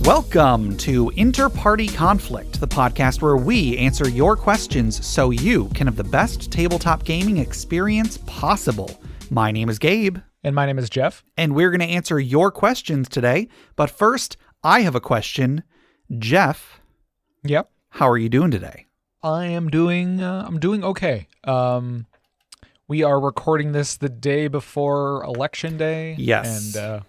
Welcome to InterPartyConflict, the podcast where we answer your questions so you can have the best tabletop gaming experience possible. My name is Gabe. And my name is Jeff. And we're going to answer your questions today. But first, I have a question. Jeff. Yep. How are you doing today? I'm doing okay. We are recording this the day before Election Day. Yes. And,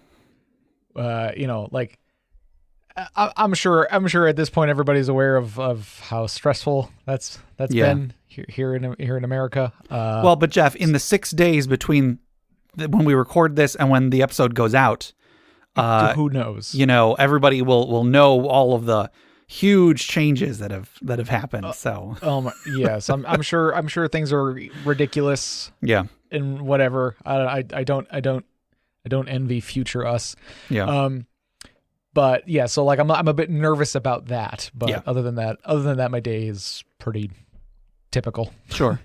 I'm sure at this point everybody's aware of how stressful that's been here in America. But Jeff, in the 6 days between when we record this and when the episode goes out, who knows? Everybody will know all of the huge changes that have happened. Yes, I'm sure things are ridiculous. Yeah, and whatever. I don't envy future us. Yeah. But yeah, so like I'm a bit nervous about that. But yeah. Other than that, my day is pretty typical. Sure.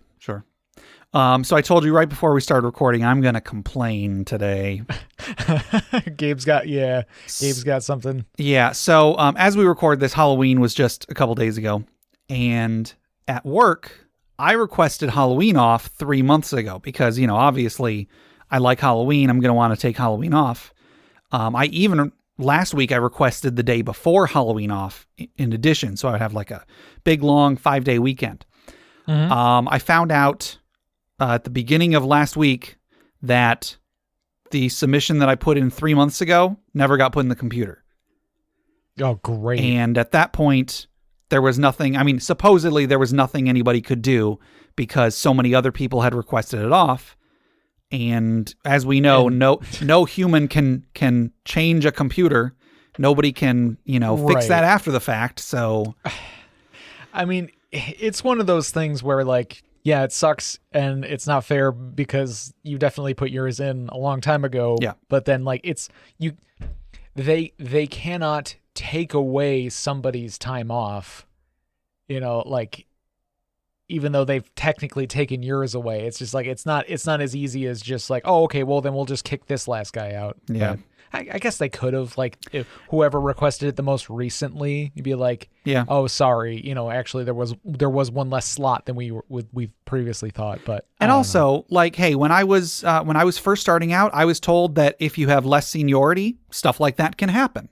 So I told you right before we started recording, I'm going to complain today. Gabe's got something. Yeah. So as we record this, Halloween was just a couple days ago. And at work, I requested Halloween off 3 months ago because, obviously I like Halloween. I'm going to want to take Halloween off. Last week I requested the day before Halloween off in addition. So I would have like a big, long 5-day weekend. Mm-hmm. I found out at the beginning of last week that the submission that I put in 3 months ago never got put in the computer. Oh, great. And at that point, there was nothing. I mean, supposedly there was nothing anybody could do because so many other people had requested it off. And as we know, no human can change a computer. Nobody can, fix that after the fact. So, I mean, it's one of those things where like, yeah, it sucks and it's not fair because you definitely put yours in a long time ago. Yeah. But then like they cannot take away somebody's time off, even though they've technically taken yours away. It's just like, it's not as easy as just like, oh, okay, well then we'll just kick this last guy out. Yeah. But I guess they could have, like, if whoever requested it the most recently, you'd be like, yeah, oh, sorry, actually there was one less slot than we previously thought. But and also, like, hey, when I was first starting out, I was told that if you have less seniority, stuff like that can happen.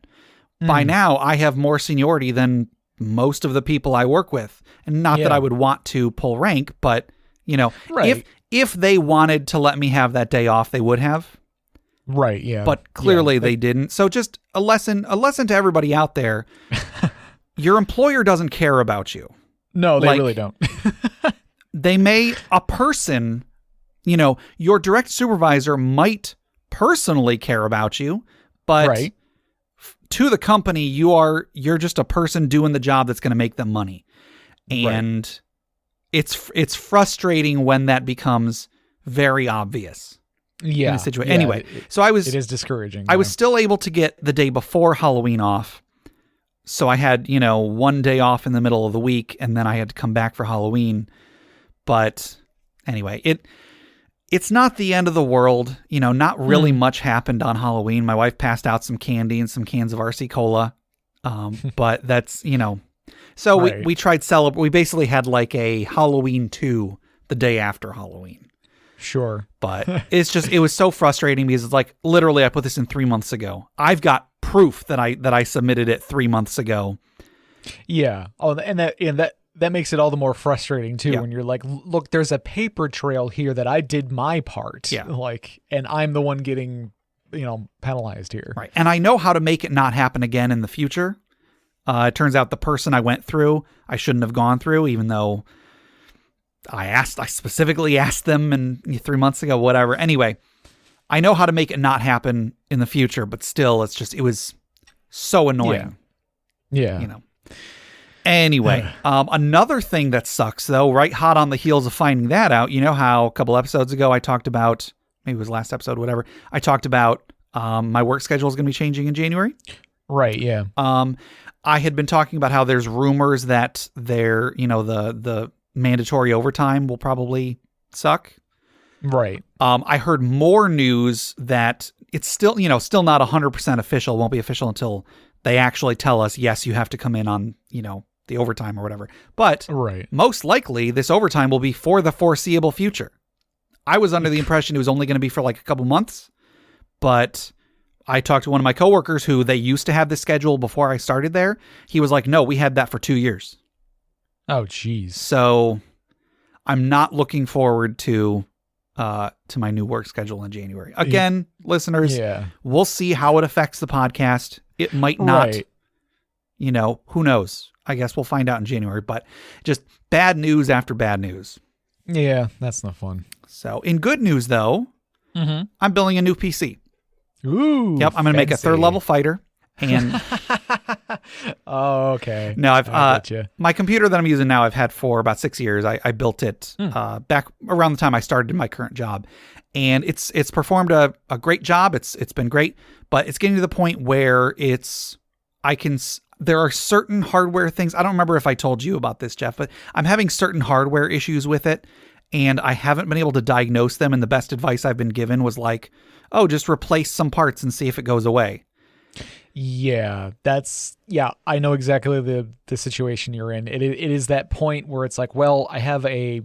By now, I have more seniority than most of the people I work with, and not that I would want to pull rank, but right. if they wanted to let me have that day off, they would have. Right, yeah. But clearly they didn't. So just a lesson to everybody out there. Your employer doesn't care about you. No, they really don't. A person, your direct supervisor might personally care about you, but right. To the company, you're just a person doing the job that's going to make them money. And it's frustrating when that becomes very obvious. Yeah. In a situation. Anyway, it is discouraging. I was still able to get the day before Halloween off. So I had, 1 day off in the middle of the week, and then I had to come back for Halloween. But anyway, it's not the end of the world. Not really much happened on Halloween. My wife passed out some candy and some cans of RC Cola. But that's, so right. we tried we basically had like a Halloween 2 the day after Halloween. Sure. But it was so frustrating because it's like, literally I put this in 3 months ago. I've got proof that I submitted it 3 months ago. Yeah. Oh, and that makes it all the more frustrating too, when you're like, look, there's a paper trail here that I did my part. Yeah. Like, and I'm the one getting, penalized here. Right. And I know how to make it not happen again in the future. It turns out the person I went through, I shouldn't have gone through, even though I specifically asked them 3 months ago, whatever. Anyway, I know how to make it not happen in the future, but still, it was so annoying. Yeah. Anyway, another thing that sucks though, right hot on the heels of finding that out, how a couple episodes ago I talked about, maybe it was last episode, whatever, I talked about my work schedule is going to be changing in January. Right, yeah. I had been talking about how there's rumors that the mandatory overtime will probably suck. Right. I heard more news that it's still not 100% official. It won't be official until they actually tell us, yes, you have to come in on, the overtime or whatever. But Right. most likely this overtime will be for the foreseeable future. I was under the impression it was only going to be for like a couple months, but I talked to one of my coworkers who they used to have this schedule before I started there. He was like, no, we had that for 2 years. Oh, geez. So I'm not looking forward to my new work schedule in January. Again, listeners, we'll see how it affects the podcast. It might not, Right. Who knows? I guess we'll find out in January, but just bad news after bad news. Yeah, that's not fun. So in good news, though, I'm building a new PC. Ooh. Yep, I'm going to make a 3rd level fighter. And oh, okay. no, Gotcha. my computer that I'm using now, I've had for about 6 years. I built it back around the time I started my current job, and it's performed a great job. It's been great, but it's getting to the point where there are certain hardware things. I don't remember if I told you about this, Jeff, but I'm having certain hardware issues with it, and I haven't been able to diagnose them. And the best advice I've been given was like, oh, just replace some parts and see if it goes away. Yeah, I know exactly the situation you're in. It is that point where it's like, well, I have a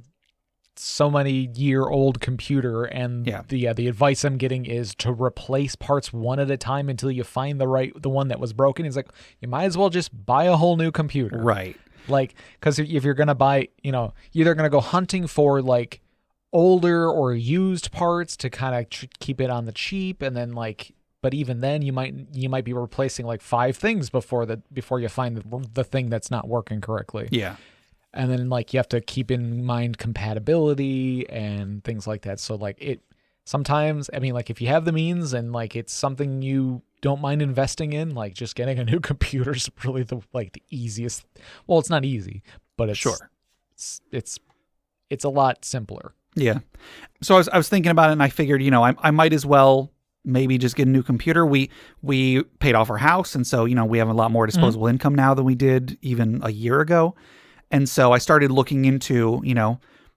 so many year old computer, and the advice I'm getting is to replace parts one at a time until you find the one that was broken. It's like, you might as well just buy a whole new computer. Right. Like, because if you're going to buy, you're either going to go hunting for like older or used parts to kind of keep it on the cheap, and then like, but even then you might be replacing like 5 things before you find the thing that's not working correctly. Yeah. And then like you have to keep in mind compatibility and things like that. So like it sometimes, I mean, like if you have the means and like it's something you don't mind investing in, like just getting a new computer is really the easiest. Well, it's not easy, but it's a lot simpler. Yeah. So I was thinking about it, and I figured, I might as well maybe just get a new computer. We paid off our house, and so, we have a lot more disposable income now than we did even a year ago. And so I started looking into,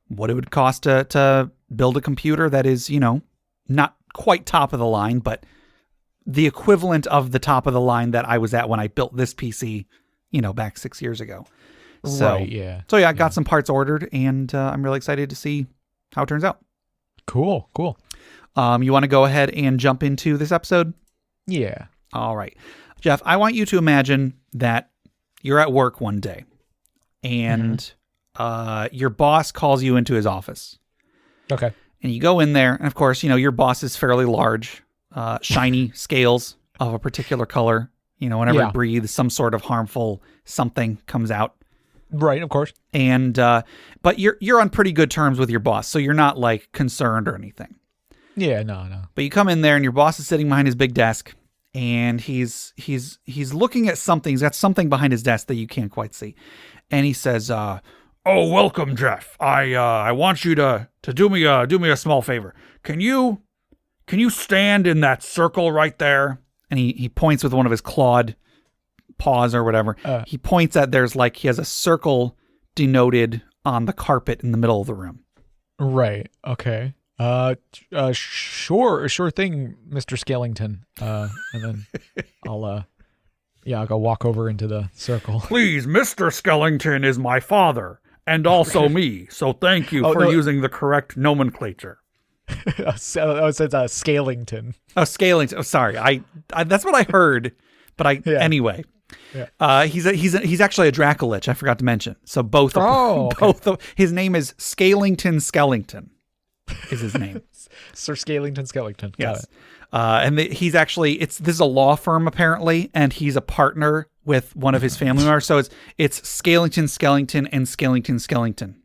what it would cost to build a computer that is, not quite top of the line, but the equivalent of the top of the line that I was at when I built this PC, back 6 years ago. So, right, yeah. So I got some parts ordered, and I'm really excited to see how it turns out. Cool. You want to go ahead and jump into this episode? Yeah. All right. Jeff, I want you to imagine that you're at work one day, and your boss calls you into his office. Okay. And you go in there, and of course, your boss is fairly large, shiny scales of a particular color. Whenever it breathes, some sort of harmful something comes out. Right, of course. And but you're on pretty good terms with your boss, so you're not like concerned or anything. Yeah, no. But you come in there, and your boss is sitting behind his big desk, and he's looking at something. He's got something behind his desk that you can't quite see. And he says, "Oh, welcome, Jeff. I want you to do me a small favor. Can you stand in that circle right there?" And he points with one of his clawed paws or whatever. He points at he has a circle denoted on the carpet in the middle of the room. Right. Okay. Sure thing, Mr. Scalington. And then I'll go walk over into the circle. Please, Mr. Skellington is my father, and also me, so thank you for using the correct nomenclature. It's Scalington. Oh, Scalington. Oh, sorry. I that's what I heard, but anyway. Yeah. He's actually a Dracolich, I forgot to mention. So both his name is Scalington Skellington. Is his name. Sir Scalington Skellington. Yes. And he's actually, this is a law firm apparently, and he's a partner with one of his family members. So it's Scalington Skellington and Scalington Skellington.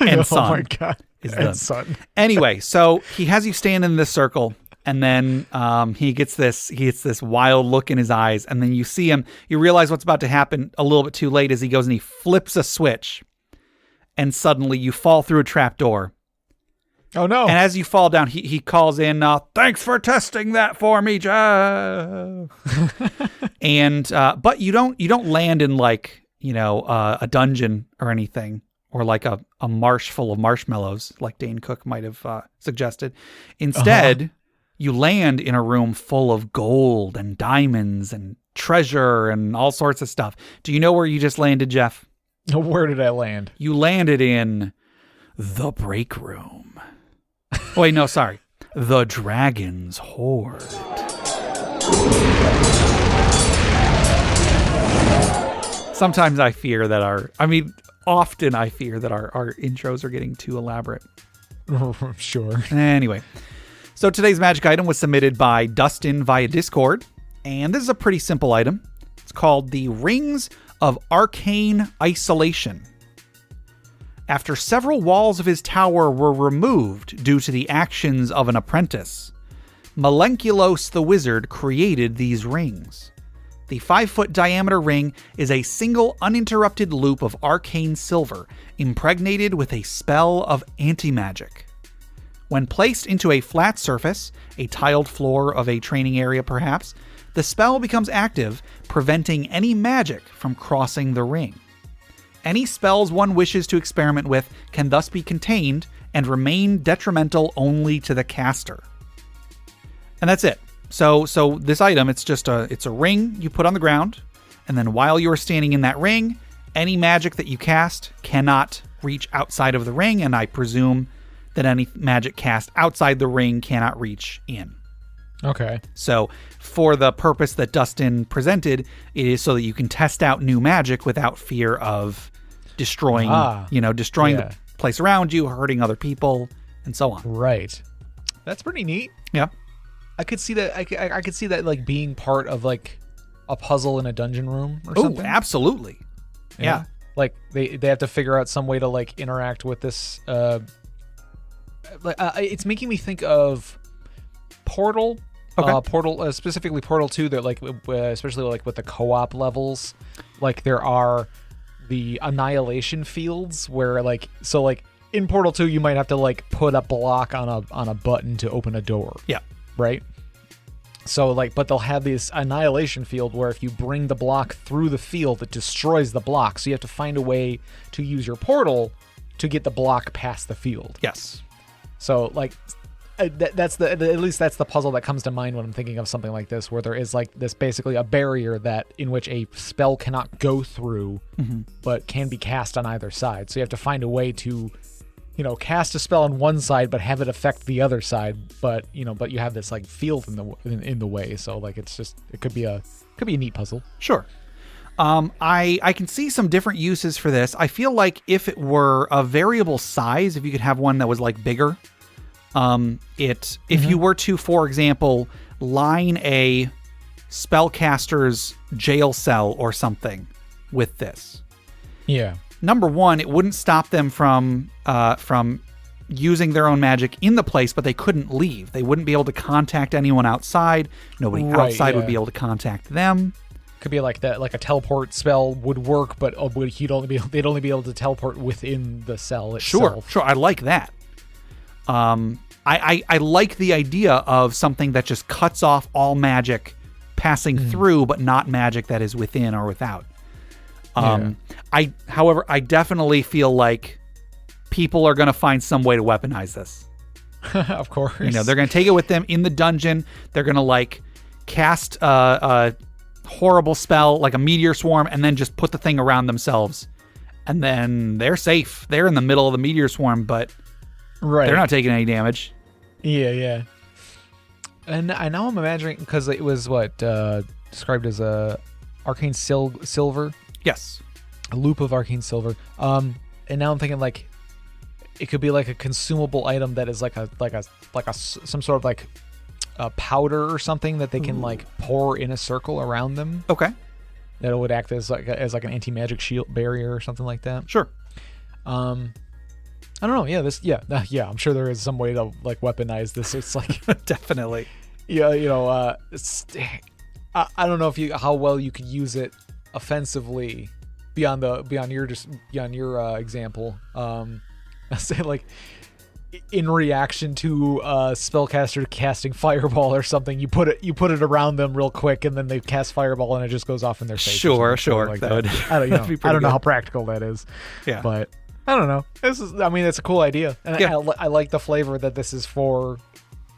And son. Oh my God. And son. Anyway, so he has you stand in this circle, and then he gets this wild look in his eyes, and then you see him, you realize what's about to happen a little bit too late as he goes and he flips a switch, and suddenly you fall through a trapdoor. Oh no. And as you fall down, he calls in, "Thanks for testing that for me, Jeff." And but you don't land in a dungeon or anything, or like a marsh full of marshmallows like Dane Cook might have suggested. Instead, you land in a room full of gold and diamonds and treasure and all sorts of stuff. Do you know where you just landed, Jeff? Where did I land? You landed in the break room. Wait, no, sorry. The Dragon's Hoard. Sometimes I fear that often I fear that our intros are getting too elaborate. Sure. Anyway, so today's magic item was submitted by Dustin via Discord, and this is a pretty simple item. It's called the Rings of Arcane Isolation. After several walls of his tower were removed due to the actions of an apprentice, Malenculos the Wizard created these rings. The 5-foot diameter ring is a single uninterrupted loop of arcane silver, impregnated with a spell of anti-magic. When placed into a flat surface, a tiled floor of a training area perhaps, the spell becomes active, preventing any magic from crossing the ring. Any spells one wishes to experiment with can thus be contained and remain detrimental only to the caster. And that's it. So this item, it's a ring you put on the ground, and then while you're standing in that ring, any magic that you cast cannot reach outside of the ring, and I presume that any magic cast outside the ring cannot reach in. Okay. So for the purpose that Dustin presented, it is so that you can test out new magic without fear of destroying the place around you, hurting other people, and so on. Right. That's pretty neat. Yeah. I could see that. I could see that like being part of like a puzzle in a dungeon room or something. Oh, absolutely. Yeah. Like they have to figure out some way to like interact with this. It's making me think of Portal. Okay. Portal, specifically Portal 2. That like, especially like with the co-op levels, like there are the annihilation fields where like in Portal 2 you might have to like put a block on a button to open a door. Yeah. Right? So like, but they'll have this annihilation field where if you bring the block through the field, it destroys the block. So you have to find a way to use your portal to get the block past the field. Yes. So like, that's at least that's the puzzle that comes to mind when I'm thinking of something like this, where there is like this basically a barrier in which a spell cannot go through, but can be cast on either side. So you have to find a way to, cast a spell on one side, but have it affect the other side. But you have this like field in the way. So like, it could be a neat puzzle. Sure. I can see some different uses for this. I feel like if it were a variable size, if you could have one that was like bigger, if you were to, for example, line a spellcaster's jail cell or something with this. Yeah. Number one, it wouldn't stop them from using their own magic in the place, but they couldn't leave. They wouldn't be able to contact anyone outside. Nobody outside would be able to contact them. Could be like that, like a teleport spell would work, but they'd only be able to teleport within the cell itself. Sure. I like that. I like the idea of something that just cuts off all magic passing through, but not magic that is within or without. However, I definitely feel like people are going to find some way to weaponize this. Of course. They're going to take it with them in the dungeon. They're going to like cast a horrible spell like a meteor swarm and then just put the thing around themselves. And then they're safe. They're in the middle of the meteor swarm, but they're not taking any damage. Yeah. And I know I'm imagining, because it was described as a arcane silver. Yes. A loop of arcane silver. And now I'm thinking like it could be like a consumable item that is like some sort of like a powder or something that they can like pour in a circle around them. Okay. That would act as like an anti-magic shield barrier or something like that. Sure. I don't know. Yeah, I'm sure there is some way to like weaponize this. It's like definitely. Yeah, I don't know how well you could use it offensively beyond your example. I say like in reaction to a spellcaster casting fireball or something, you put it around them real quick, and then they cast fireball and it just goes off in their face. Sure. Like that. I don't know how practical that is. Yeah, but I don't know. It's a cool idea, and I like the flavor that this is for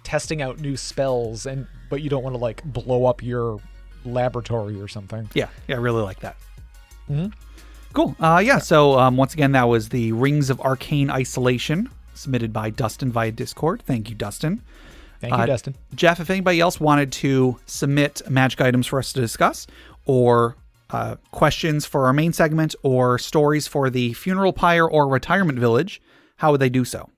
testing out new spells, but you don't want to like blow up your laboratory or something. Yeah, I really like that. Mm-hmm. Cool. So once again, that was the Rings of Arcane Isolation, submitted by Dustin via Discord. Thank you, Dustin. Thank you, Dustin. Jeff, if anybody else wanted to submit magic items for us to discuss, or questions for our main segment, or stories for the funeral pyre or retirement village, how would they do so?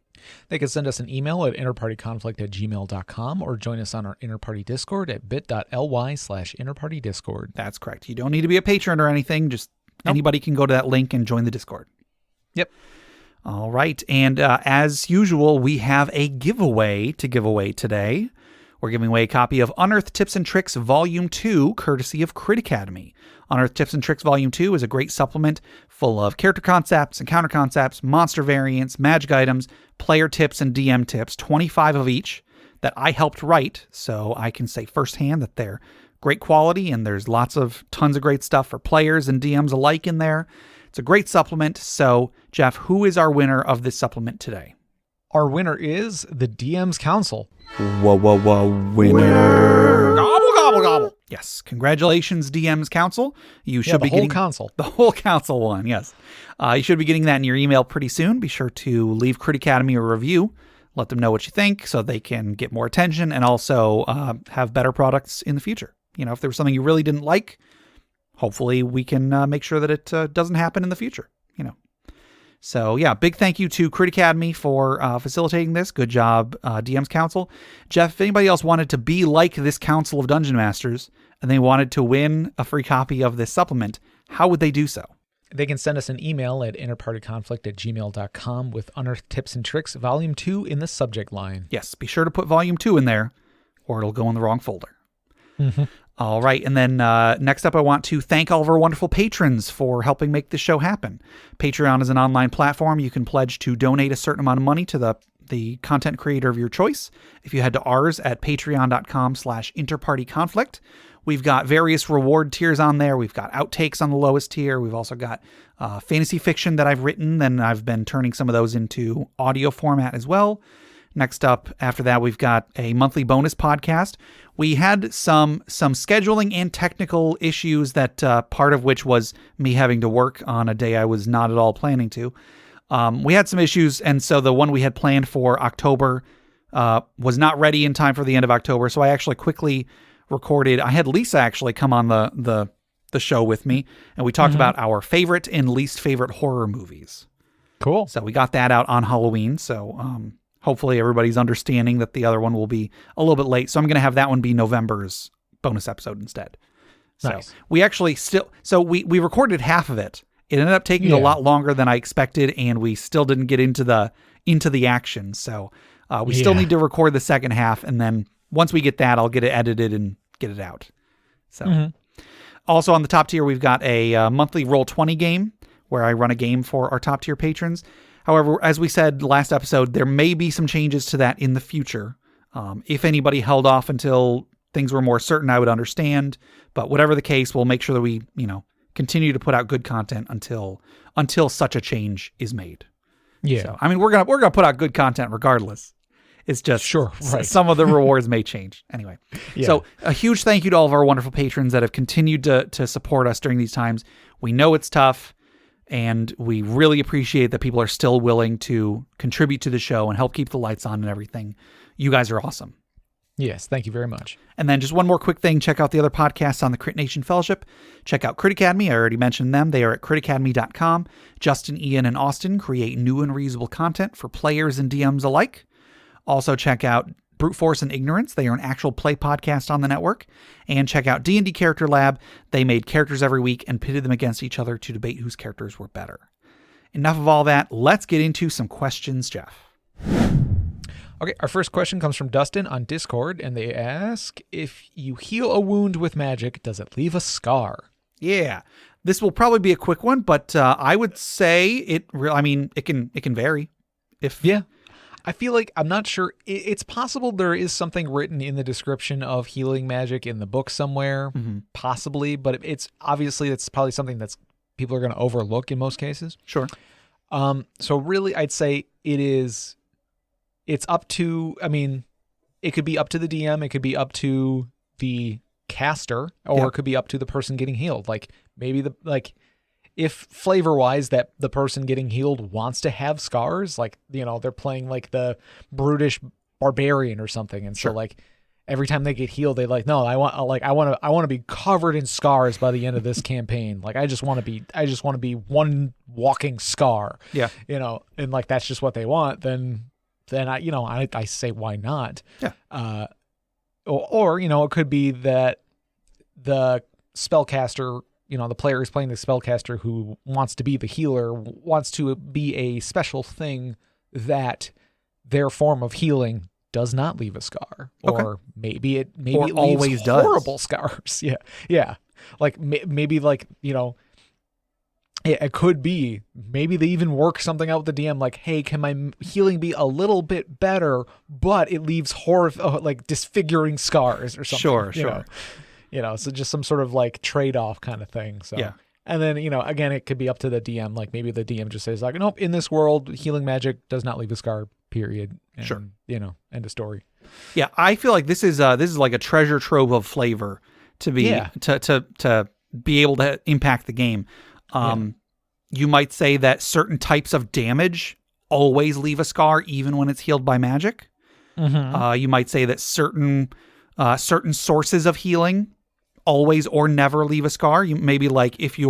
They can send us an email at interpartyconflict@gmail.com or join us on our Interparty Discord at bit.ly/interpartydiscord. That's correct. You don't need to be a patron or anything. Just anybody can go to that link and join the Discord. Yep. All right. And as usual, we have a giveaway to give away today. We're giving away a copy of Unearthed Tips and Tricks Volume 2, courtesy of Crit Academy. Unearthed Tips and Tricks Volume 2 is a great supplement full of character concepts, encounter concepts, monster variants, magic items, player tips, and DM tips, 25 of each that I helped write, so I can say firsthand that they're great quality, and there's tons of great stuff for players and DMs alike in there. It's a great supplement. So, Jeff, who is our winner of this supplement today? Our winner is the DM's Council. Winner! Gobble, gobble, gobble. Yes, congratulations, DM's Council. You should be getting the whole council one. Yes, you should be getting that in your email pretty soon. Be sure to leave Crit Academy a review. Let them know what you think so they can get more attention and also have better products in the future. You know, if there was something you really didn't like, hopefully we can make sure that it doesn't happen in the future, you know. So, yeah, big thank you to Crit Academy for facilitating this. Good job, DM's Council. Jeff, if anybody else wanted to be like this Council of Dungeon Masters and they wanted to win a free copy of this supplement, how would they do so? They can send us an email at interpartyconflict@gmail.com with Unearthed Tips and Tricks Volume 2 in the subject line. Yes, be sure to put Volume 2 in there or it'll go in the wrong folder. Mm-hmm. All right. And then next up, I want to thank all of our wonderful patrons for helping make this show happen. Patreon is an online platform. You can pledge to donate a certain amount of money to the content creator of your choice. If you head to ours at patreon.com/interpartyconflict, we've got various reward tiers on there. We've got outtakes on the lowest tier. We've also got fantasy fiction that I've written, and I've been turning some of those into audio format as well. Next up, after that, we've got a monthly bonus podcast. We had some scheduling and technical issues that part of which was me having to work on a day I was not at all planning to. We had some issues, and so the one we had planned for October was not ready in time for the end of October, so I actually quickly recorded. I had Lisa actually come on the show with me, and we talked about our favorite and least favorite horror movies. Cool. So we got that out on Halloween, so hopefully everybody's understanding that the other one will be a little bit late. So I'm going to have that one be November's bonus episode instead. So nice. We actually we recorded half of it. It ended up taking a lot longer than I expected, and we still didn't get into the action. So we still need to record the second half, and then once we get that, I'll get it edited and get it out. So also on the top tier, we've got a monthly Roll20 game where I run a game for our top tier patrons. However, as we said last episode, there may be some changes to that in the future. If anybody held off until things were more certain, I would understand. But whatever the case, we'll make sure that we, continue to put out good content until such a change is made. Yeah. So, I mean, we're gonna put out good content regardless. It's just some of the rewards may change. Anyway, So a huge thank you to all of our wonderful patrons that have continued to support us during these times. We know it's tough. And we really appreciate that people are still willing to contribute to the show and help keep the lights on and everything. You guys are awesome. Yes, thank you very much. And then just one more quick thing. Check out the other podcasts on the Crit Nation Fellowship. Check out Crit Academy. I already mentioned them. They are at critacademy.com. Justin, Ian, and Austin create new and reusable content for players and DMs alike. Also check out Brute Force and Ignorance. They are an actual play podcast on the network. And check out D&D Character Lab. They made characters every week and pitted them against each other to debate whose characters were better. Enough of all that. Let's get into some questions, Jeff. Okay, our first question comes from Dustin on Discord, and they ask, if you heal a wound with magic, does it leave a scar? Yeah, this will probably be a quick one, but I would say it can vary. I feel like, I'm not sure. It's possible there is something written in the description of healing magic in the book somewhere, possibly, but it's probably something that's people are going to overlook in most cases. Sure. So really, I'd say it's up to, it could be up to the DM. It could be up to the caster, or Yeah. it could be up to the person getting healed. Like maybe if flavor wise that the person getting healed wants to have scars, like, you know, they're playing like the brutish barbarian or something, and Sure. so like every time they get healed, they like, no, I want to be covered in scars by the end of this campaign. Like I just want to be one walking scar. Yeah. You know, and like that's just what they want. Then I say why not? Yeah. Or you know, it could be that the spellcaster, you know, the player is playing the spellcaster who wants to be the healer, wants to be a special thing that their form of healing does not leave a scar. Okay. Or maybe it Or leaves always does. horrible scars. Yeah. Yeah. Like maybe like, you know, it could be, maybe they even work something out with the DM, like, hey, can my healing be a little bit better, but it leaves like disfiguring scars or something. Sure. You know, so just some sort of like trade-off kind of thing. So, Yeah. And then, you know, again, it could be up to the DM. Like maybe the DM just says like, nope, in this world, healing magic does not leave a scar, period. And, Sure. You know, end of story. Yeah, I feel like this is like a treasure trove of flavor to be to be able to impact the game. You might say that certain types of damage always leave a scar, even when it's healed by magic. Mm-hmm. You might say that certain sources of healing always or never leave a scar. You maybe like if you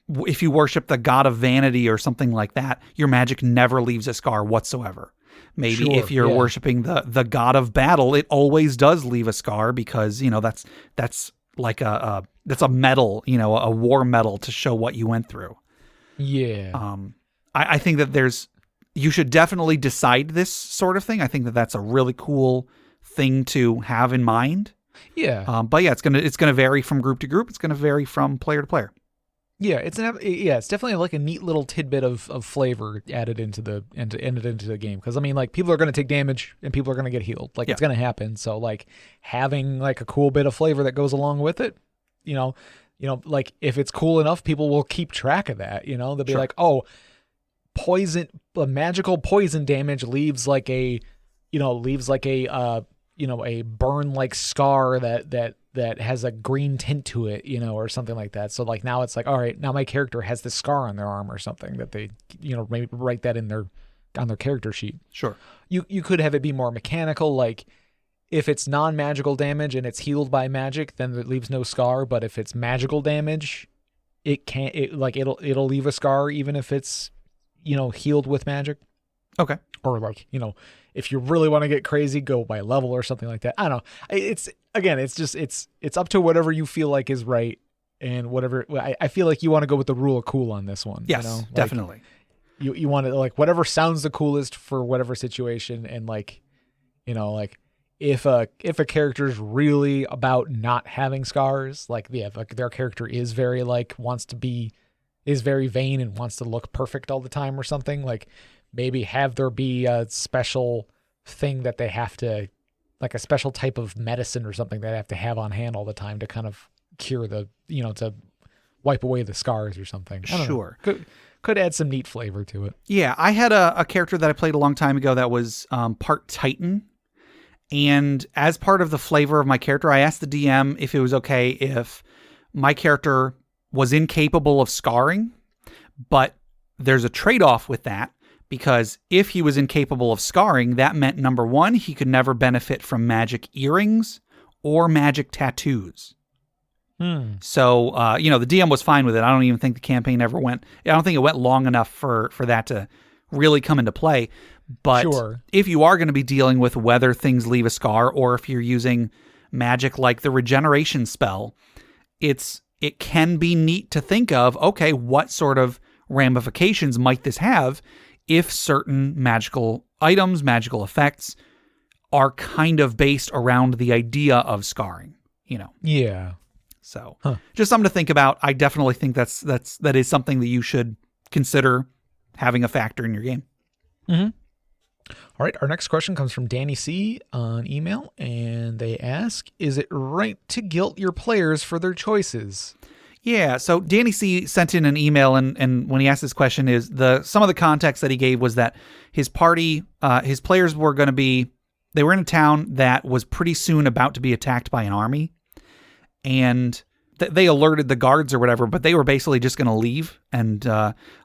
worship the god of vanity or something like that, your magic never leaves a scar whatsoever. Maybe Sure, if you're worshiping the god of battle, it always does leave a scar because, you know, that's like that's a medal, you know, a war medal to show what you went through. Yeah. I think that you should definitely decide this sort of thing. I think that that's a really cool thing to have in mind. Yeah. But yeah, it's gonna vary from group to group. It's gonna vary from player to player. Yeah, it's definitely like a neat little tidbit of flavor added into the game, because I mean, like, people are going to take damage and people are going to get healed. Like, it's going to happen. So like having like a cool bit of flavor that goes along with it, you know, like if it's cool enough, people will keep track of that. You know, they'll be like, oh, magical poison damage leaves like a burn like scar that has a green tint to it, you know, or something like that. So like now it's like, all right, now my character has this scar on their arm or something that they, you know, maybe write that on their character sheet. Sure. You could have it be more mechanical, like if it's non-magical damage and it's healed by magic, then it leaves no scar. But if it's magical damage, it'll leave a scar even if it's, you know, healed with magic. Okay. Or like, you know, if you really want to get crazy, go by level or something like that. I don't know. It's up to whatever you feel like is right, and whatever. I feel like you want to go with the rule of cool on this one. Yes, you know? Like, definitely. You want to like whatever sounds the coolest for whatever situation, and like, you know, like if a character's really about not having scars, like if their character is very like is very vain and wants to look perfect all the time or something, like maybe have there be a special thing that they have to, like a special type of medicine or something that they have to have on hand all the time to kind of cure the, you know, to wipe away the scars or something. I don't know. Could add some neat flavor to it. Yeah, I had a character that I played a long time ago that was part Titan. And as part of the flavor of my character, I asked the DM if it was okay if my character was incapable of scarring, but there's a trade-off with that, because if he was incapable of scarring, that meant, number one, he could never benefit from magic earrings or magic tattoos. So, you know, the DM was fine with it. I don't even think the campaign ever went. I don't think it went long enough for that to really come into play. But if you are going to be dealing with whether things leave a scar, or if you're using magic like the regeneration spell, it can be neat to think of, okay, what sort of ramifications might this have if certain magical items, magical effects are kind of based around the idea of scarring, you know? Yeah. So just something to think about. I definitely think that is something that you should consider having a factor in your game. Mm-hmm. All right. Our next question comes from Danny C on email, and they ask, is it right to guilt your players for their choices? Yeah, so Danny C sent in an email, and when he asked this question, some of the context that he gave was that his party, his players were going to be, they were in a town that was pretty soon about to be attacked by an army, and they alerted the guards or whatever, but they were basically just going to leave and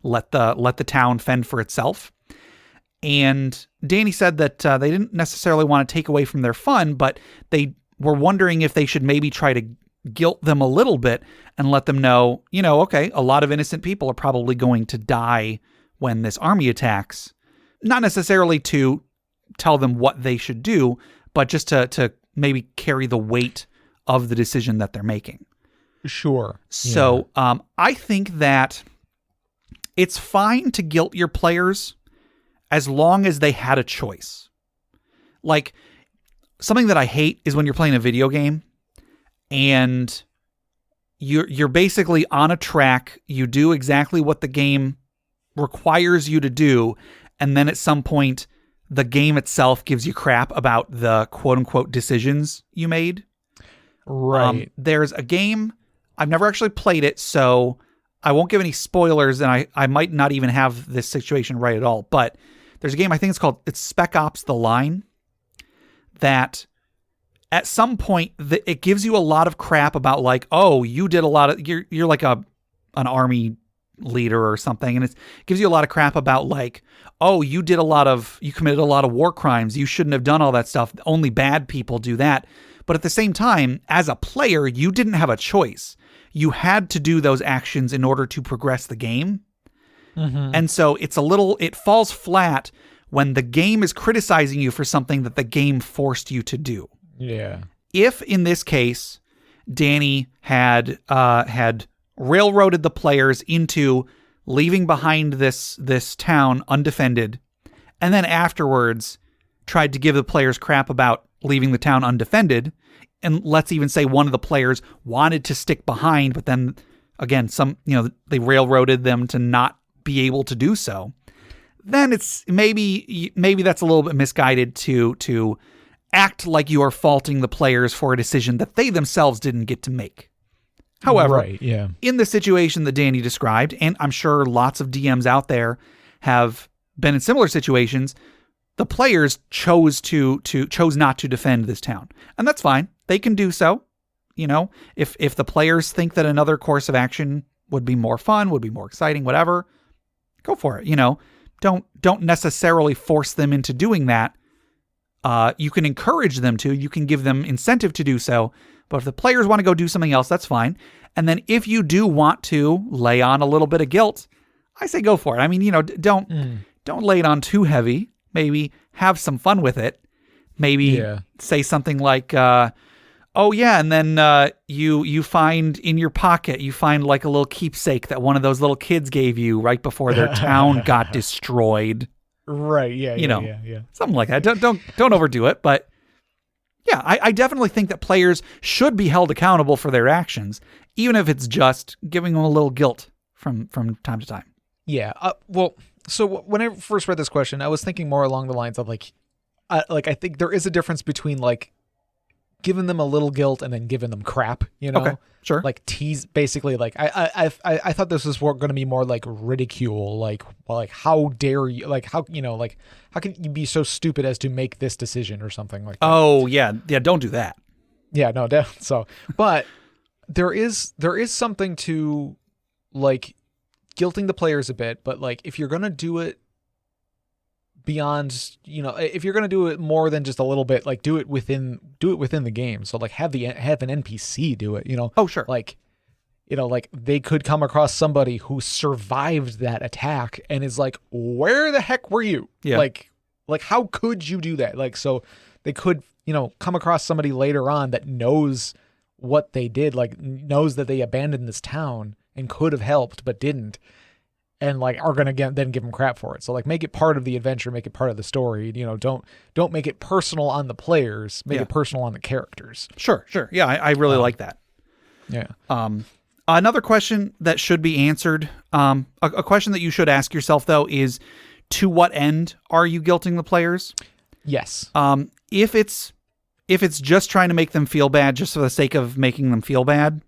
let the town fend for itself. And Danny said that they didn't necessarily want to take away from their fun, but they were wondering if they should maybe try to guilt them a little bit and let them know, okay, a lot of innocent people are probably going to die when this army attacks. Not necessarily to tell them what they should do, but just to maybe carry the weight of the decision that they're making. Sure. So I think that it's fine to guilt your players as long as they had a choice. Like, something that I hate is when you're playing a video game and you're basically on a track, you do exactly what the game requires you to do, and then at some point the game itself gives you crap about the quote-unquote decisions you made. Right. There's a game, I've never actually played it, so I won't give any spoilers, and I might not even have this situation right at all, but there's a game, I think it's Spec Ops The Line, that at some point it gives you a lot of crap about like, oh, you did a lot of, you're like an army leader or something, and it gives you a lot of crap about like, oh, you committed a lot of war crimes, you shouldn't have done all that stuff, only bad people do that. But at the same time, as a player, you didn't have a choice. You had to do those actions in order to progress the game. Mm-hmm. And so it falls flat when the game is criticizing you for something that the game forced you to do. Yeah. If in this case, Danny had railroaded the players into leaving behind this town undefended, and then afterwards tried to give the players crap about leaving the town undefended, and let's even say one of the players wanted to stick behind, but then again, they railroaded them to not be able to do so, then it's maybe that's a little bit misguided to act like you are faulting the players for a decision that they themselves didn't get to make. However, right, yeah. In the situation that Danny described, and I'm sure lots of DMs out there have been in similar situations, the players chose not to defend this town. And that's fine. They can do so. If the players think that another course of action would be more fun, would be more exciting, whatever, go for it. Don't necessarily force them into doing that. You can encourage them to, you can give them incentive to do so, but if the players want to go do something else, that's fine. And then if you do want to lay on a little bit of guilt, I say go for it. I mean, don't lay it on too heavy. Maybe have some fun with it. Maybe say something like, oh yeah, and then you find in your pocket, you find like a little keepsake that one of those little kids gave you right before their town got destroyed. Right, yeah. Something like that. Don't overdo it, but yeah, I definitely think that players should be held accountable for their actions, even if it's just giving them a little guilt from time to time. Yeah. So when I first read this question, I was thinking more along the lines of I think there is a difference between like giving them a little guilt and then giving them crap, Okay, sure. Like tease, basically. Like I thought this was going to be more like ridicule, like how dare you, like how how can you be so stupid as to make this decision or something like that. Oh yeah, don't do that. Yeah, no, so but there is something to like guilting the players a bit, but like if you're gonna do it beyond, if you're gonna do it more than just a little bit, like do it within the game. So like have an NPC do it. Oh sure. Like like they could come across somebody who survived that attack and is like, where the heck were you? Yeah. Like how could you do that? Like so they could come across somebody later on that knows what they did, like knows that they abandoned this town and could have helped but didn't, and like are gonna then give them crap for it. So like make it part of the adventure, make it part of the story. Don't make it personal on the players, make it personal on the characters. Sure. Yeah, I really like that. Yeah. Another question that should be answered, a question that you should ask yourself though is, to what end are you guilting the players? Yes. If it's just trying to make them feel bad just for the sake of making them feel bad,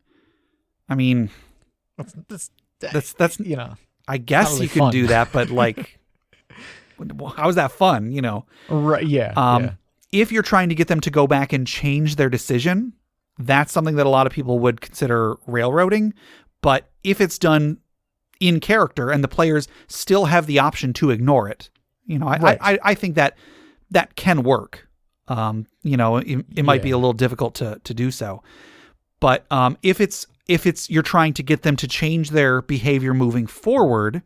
I mean, that's I guess really you can do that, but like, how is that fun? Right? Yeah. If you're trying to get them to go back and change their decision, that's something that a lot of people would consider railroading. But if it's done in character and the players still have the option to ignore it, I think that can work. It might be a little difficult to do so. But if it's you're trying to get them to change their behavior moving forward,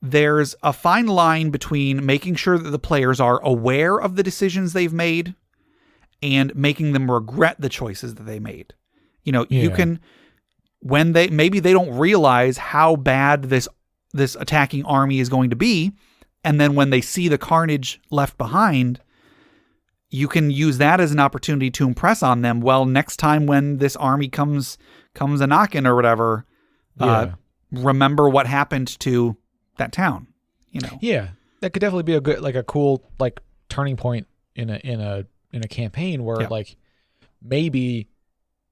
there's a fine line between making sure that the players are aware of the decisions they've made and making them regret the choices that they made. You can, when maybe they don't realize how bad this attacking army is going to be, and then when they see the carnage left behind, you can use that as an opportunity to impress on them. Well, next time when this army comes a knocking or whatever, remember what happened to that town. Yeah, that could definitely be a cool turning point in a campaign where maybe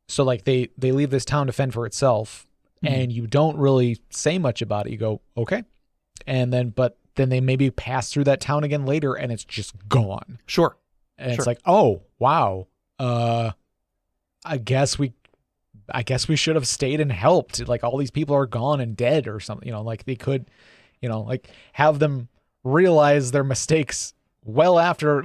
they leave this town to fend for itself, and you don't really say much about it. You go, okay, and then they maybe pass through that town again later, and it's just gone. Sure. And it's like, oh wow, I guess we should have stayed and helped. Like, all these people are gone and dead or something. They could, have them realize their mistakes well after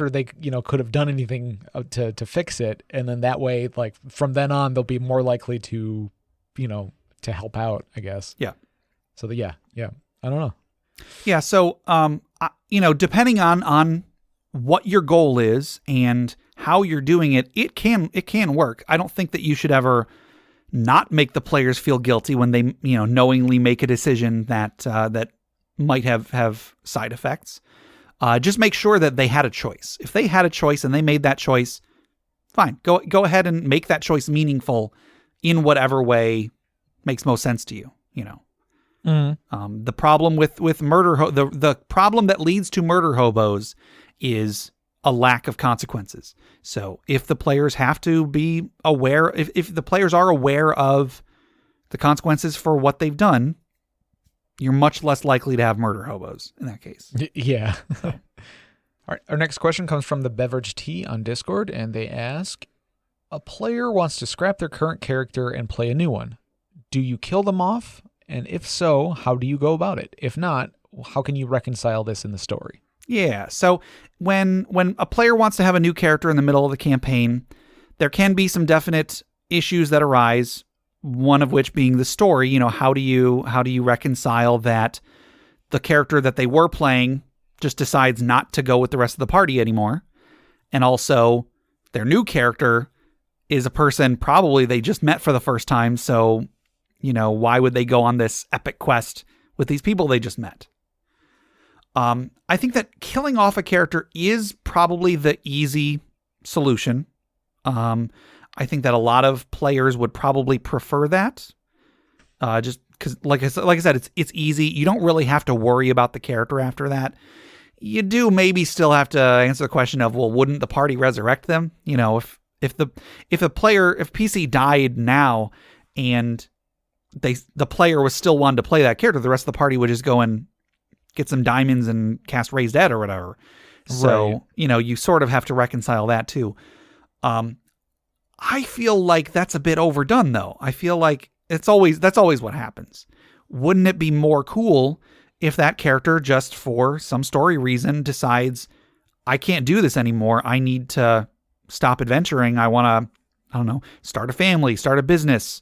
they could have done anything to fix it, and then that way, from then on, they'll be more likely to to help out, I guess. Yeah. So I don't know. Yeah. So depending on what your goal is and how you're doing it, it can work. I don't think that you should ever not make the players feel guilty when they knowingly make a decision that might have side effects. Just make sure that they had a choice. If they had a choice and they made that choice, fine. Go ahead and make that choice meaningful in whatever way makes most sense to you. The problem with murder, the problem that leads to murder hobos is a lack of consequences. So if the players have to be aware, if the players are aware of the consequences for what they've done, you're much less likely to have murder hobos in that case. Yeah. All right. Our next question comes from the Beverage Tea on Discord, and they ask, a player wants to scrap their current character and play a new one. Do you kill them off? And if so, how do you go about it? If not, how can you reconcile this in the story? Yeah. So when a player wants to have a new character in the middle of the campaign, there can be some definite issues that arise. One of which being the story. How do you reconcile that the character that they were playing just decides not to go with the rest of the party anymore, and also their new character is a person probably they just met for the first time. So, why would they go on this epic quest with these people they just met? I think that killing off a character is probably the easy solution. I think that a lot of players would probably prefer that. Just because, like I said, it's easy. You don't really have to worry about the character after that. You do maybe still have to answer the question of, well, wouldn't the party resurrect them? If PC died now and the player was still wanting to play that character, the rest of the party would just go and get some diamonds and cast Raise Dead or whatever. So, right. You sort of have to reconcile that too. I feel like that's a bit overdone though. I feel like that's always what happens. Wouldn't it be more cool if that character just for some story reason decides, I can't do this anymore. I need to stop adventuring. I want to, start a family, start a business,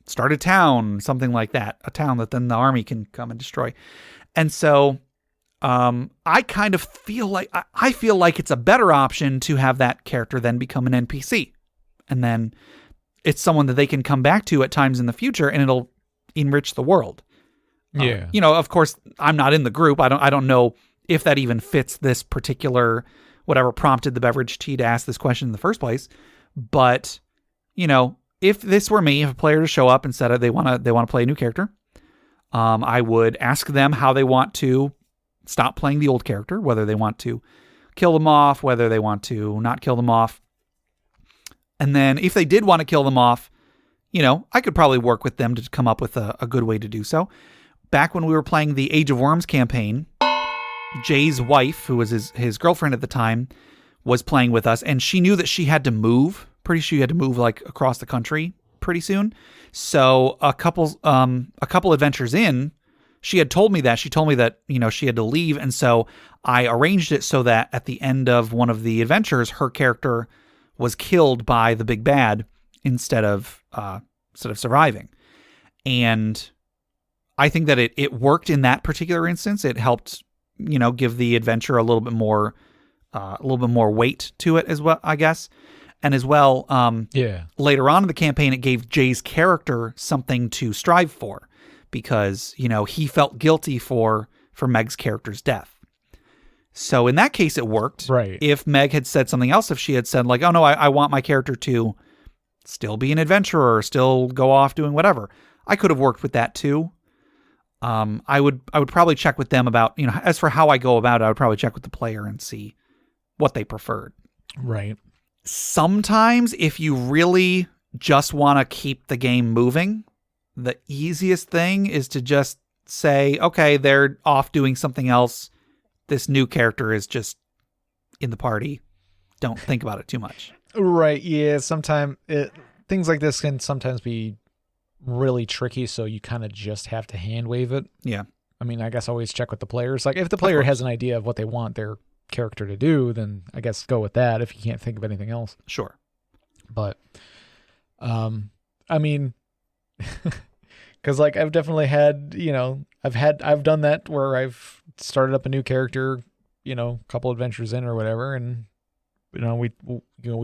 start a town, something like that. A town that then the army can come and destroy. And so I kind of feel like it's a better option to have that character then become an NPC. And then it's someone that they can come back to at times in the future, and it'll enrich the world. Yeah. Of course, I'm not in the group. I don't know if that even fits this particular, whatever prompted the Beverage Tea to ask this question in the first place. But, if this were me, if a player to show up and said they want to play a new character, I would ask them how they want to stop playing the old character, whether they want to kill them off, whether they want to not kill them off. And then if they did want to kill them off, I could probably work with them to come up with a good way to do so. Back when we were playing the Age of Worms campaign, Jay's wife, who was his girlfriend at the time, was playing with us, and she knew that she had to move pretty sure you had to move like across the country pretty soon. So a couple adventures in, she had told me that. She told me that, she had to leave. And so I arranged it so that at the end of one of the adventures, her character was killed by the big bad instead of surviving. And I think that it worked in that particular instance. It helped, give the adventure a little bit more weight to it as well, I guess. And as well, later on in the campaign, it gave Jay's character something to strive for because, he felt guilty for Meg's character's death. So in that case, it worked. Right. If Meg had said something else, if she had said like, oh no, I want my character to still be an adventurer, still go off doing whatever, I could have worked with that too. I would probably check with them about, as for how I go about it, I would probably check with the player and see what they preferred. Right. Sometimes if you really just want to keep the game moving, the easiest thing is to just say, okay, they're off doing something else. This new character is just in the party. Don't think about it too much. Right. Yeah. Sometimes things like this can sometimes be really tricky. So you kind of just have to hand wave it. Yeah. I mean, I guess always check with the players. Like if the player has an idea of what they want their character to do, then I guess go with that if you can't think of anything else. Sure. But, I mean, because like I've definitely had, I've done that where I've started up a new character, a couple adventures in or whatever, and we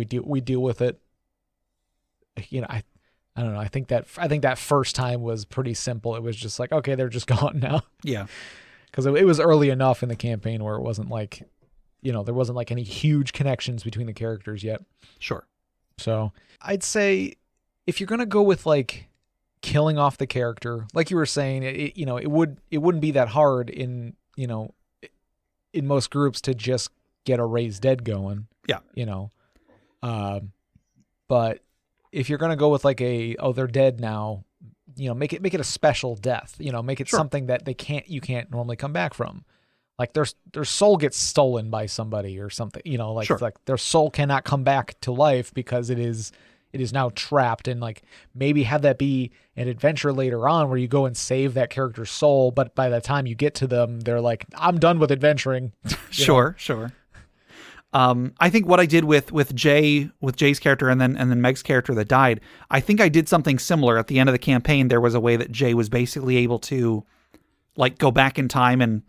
deal with it. I don't know. I think that first time was pretty simple. It was just like, okay, they're just gone now. Yeah. Because it was early enough in the campaign where it wasn't like, there wasn't like any huge connections between the characters yet. Sure. So I'd say if you're going to go with like killing off the character, like you were saying, it wouldn't be that hard in most groups to just get a raise dead going. Yeah. But if you're going to go with like they're dead now, make it a special death, make it something that you can't normally come back from. Like their soul gets stolen by somebody or something, like their soul cannot come back to life because it is now trapped, and like maybe have that be an adventure later on where you go and save that character's soul. But by the time you get to them, they're like, I'm done with adventuring. Sure. I think what I did with Jay's character and then Meg's character that died, I think I did something similar at the end of the campaign. There was a way that Jay was basically able to like go back in time and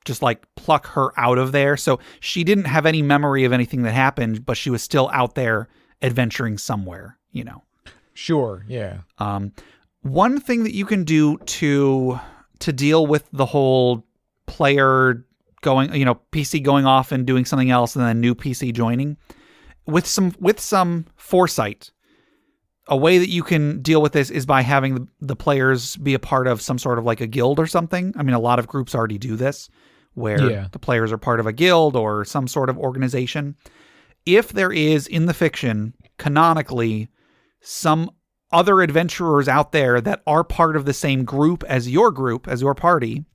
just like pluck her out of there. So she didn't have any memory of anything that happened, but she was still out there adventuring somewhere, Sure. Yeah. One thing that you can do to deal with the whole player going, PC going off and doing something else and then new PC joining with some foresight. A way that you can deal with this is by having the players be a part of some sort of like a guild or something. I mean, a lot of groups already do this where the players are part of a guild or some sort of organization. If there is in the fiction, canonically, some other adventurers out there that are part of the same group, as your party,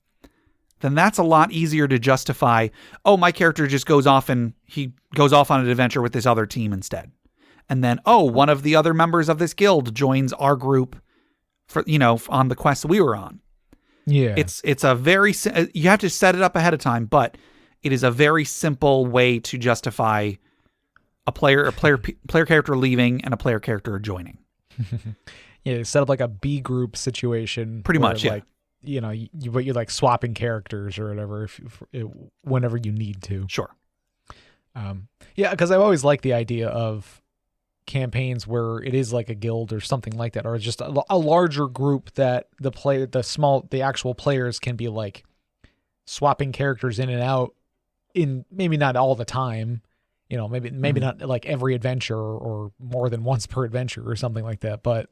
then that's a lot easier to justify. Oh, my character just goes off and he goes off on an adventure with this other team instead. And then, one of the other members of this guild joins our group for, on the quest we were on. Yeah. It's a very, you have to set it up ahead of time, but it is a very simple way to justify a player character leaving and a player character joining. Yeah. Set up like a B group situation. Pretty much. Yeah. Like, you're like swapping characters or whatever whenever you need to. Sure. Yeah, because I've always liked the idea of campaigns where it is like a guild or something like that, or just a larger group that the actual players can be like swapping characters in and out in maybe not all the time, maybe not like every adventure or more than once per adventure or something like that, but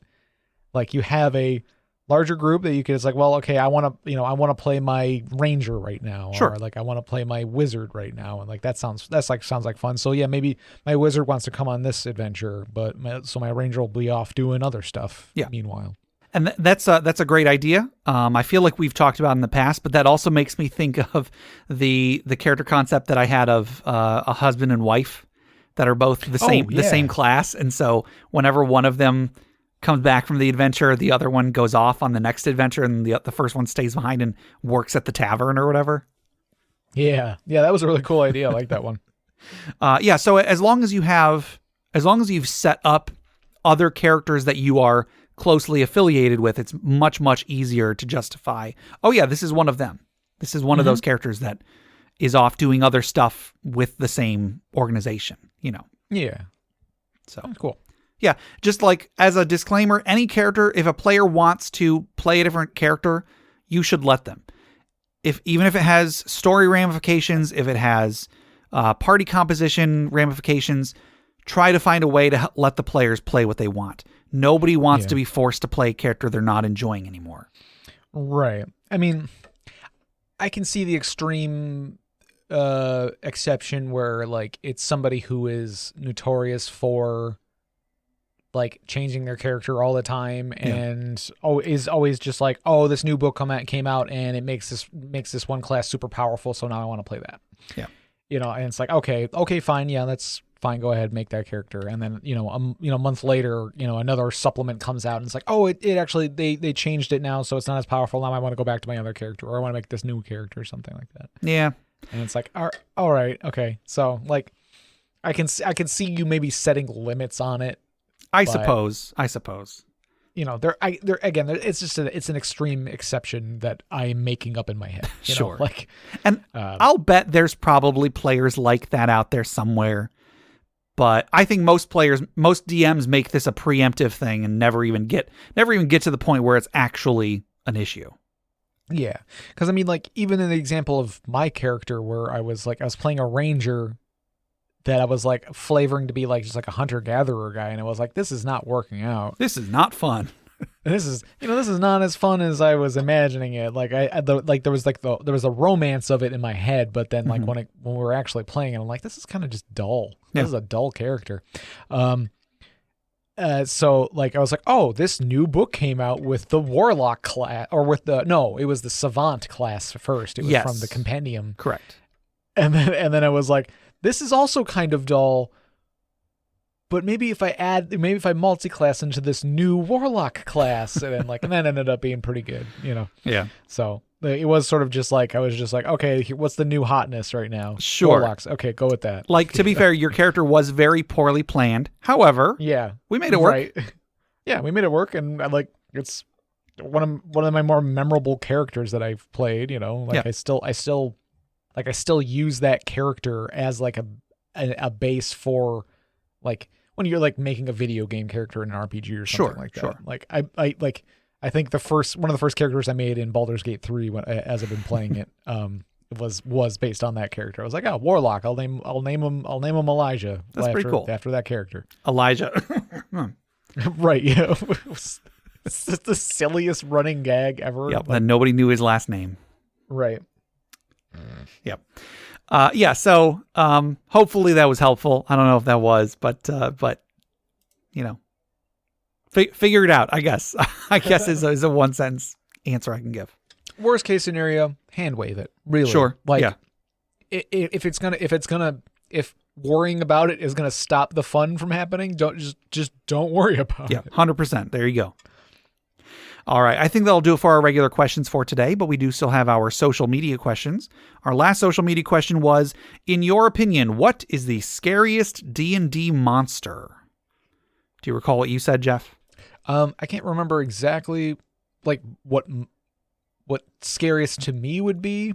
like you have a larger group that you could, it's like, well, okay, I want to play my ranger right now. Sure. Or like, I want to play my wizard right now. And like, sounds like fun. So yeah, maybe my wizard wants to come on this adventure, but my ranger will be off doing other stuff. Yeah. Meanwhile. And that's a great idea. I feel like we've talked about in the past, but that also makes me think of the character concept that I had of a husband and wife that are both the same class, and so whenever one of them comes back from the adventure, the other one goes off on the next adventure, and the first one stays behind and works at the tavern or whatever. Yeah, that was a really cool idea. I like that one. So as long as you've set up other characters that you are closely affiliated with, it's much, much easier to justify, oh yeah, this is one of them. This is one of those characters that is off doing other stuff with the same organization, Yeah. So cool. Yeah, just like as a disclaimer, any character, if a player wants to play a different character, you should let them. Even if it has story ramifications, if it has party composition ramifications, try to find a way to let the players play what they want. Nobody wants to be forced to play a character they're not enjoying anymore. Right. I mean, I can see the extreme exception where like it's somebody who is notorious for like changing their character all the time and is always just like, oh, this new book came out and it makes this one class super powerful, so now I want to play that. Yeah. And it's like, okay, fine, yeah, that's fine, go ahead, make that character. And then, a month later, another supplement comes out and it's like, oh, it actually they changed it now, so it's not as powerful. Now I want to go back to my other character, or I want to make this new character or something like that. Yeah. And it's like, all right, okay. So like I can see you maybe setting limits on it. I suppose. They're again. It's an extreme exception that I'm making up in my head. Sure. And I'll bet there's probably players like that out there somewhere. But I think most DMs make this a preemptive thing and never even get to the point where it's actually an issue. Yeah, because I mean, like even in the example of my character where I was playing a ranger that I was like flavoring to be like just like a hunter-gatherer guy, and I was like, this is not working out. This is not fun. This is not as fun as I was imagining it. Like there was a romance of it in my head, but then like when we were actually playing it, I'm like, this is kind of just dull. This is a dull character. So like I was like, oh, this new book came out with the warlock class, or it was the savant class first. It was from the compendium. Correct. And then I was like, this is also kind of dull, but maybe if I multi-class into this new warlock class, and then ended up being pretty good, Yeah. So it was sort of just like, I was just like, okay, what's the new hotness right now? Sure. Warlocks. Okay, go with that. Like, to be fair, your character was very poorly planned. However, we made it work. Right. Yeah, we made it work, and it's one of my more memorable characters that I've played. I still use that character as like a base for like when you're like making a video game character in an RPG or something like that. Sure. Like I think one of the first characters I made in Baldur's Gate 3 as I've been playing it was based on that character. I was like, oh, warlock. I'll name him Elijah. That's pretty cool. After that character. Elijah. Right. Yeah. It's just the silliest running gag ever. Yep. And nobody knew his last name. Right. Yep. So hopefully that was helpful. I don't know if that was, but figure it out, I guess. I guess is a one sentence answer I can give. Worst case scenario, hand wave it. Really. Sure. Like yeah. If worrying about it is gonna stop the fun from happening, don't worry about it. Yeah, 100%. There you go. All right, I think that'll do it for our regular questions for today, but we do still have our social media questions. Our last social media question was, in your opinion, what is the scariest D&D monster? Do you recall what you said, Jeff? I can't remember exactly like what scariest to me would be,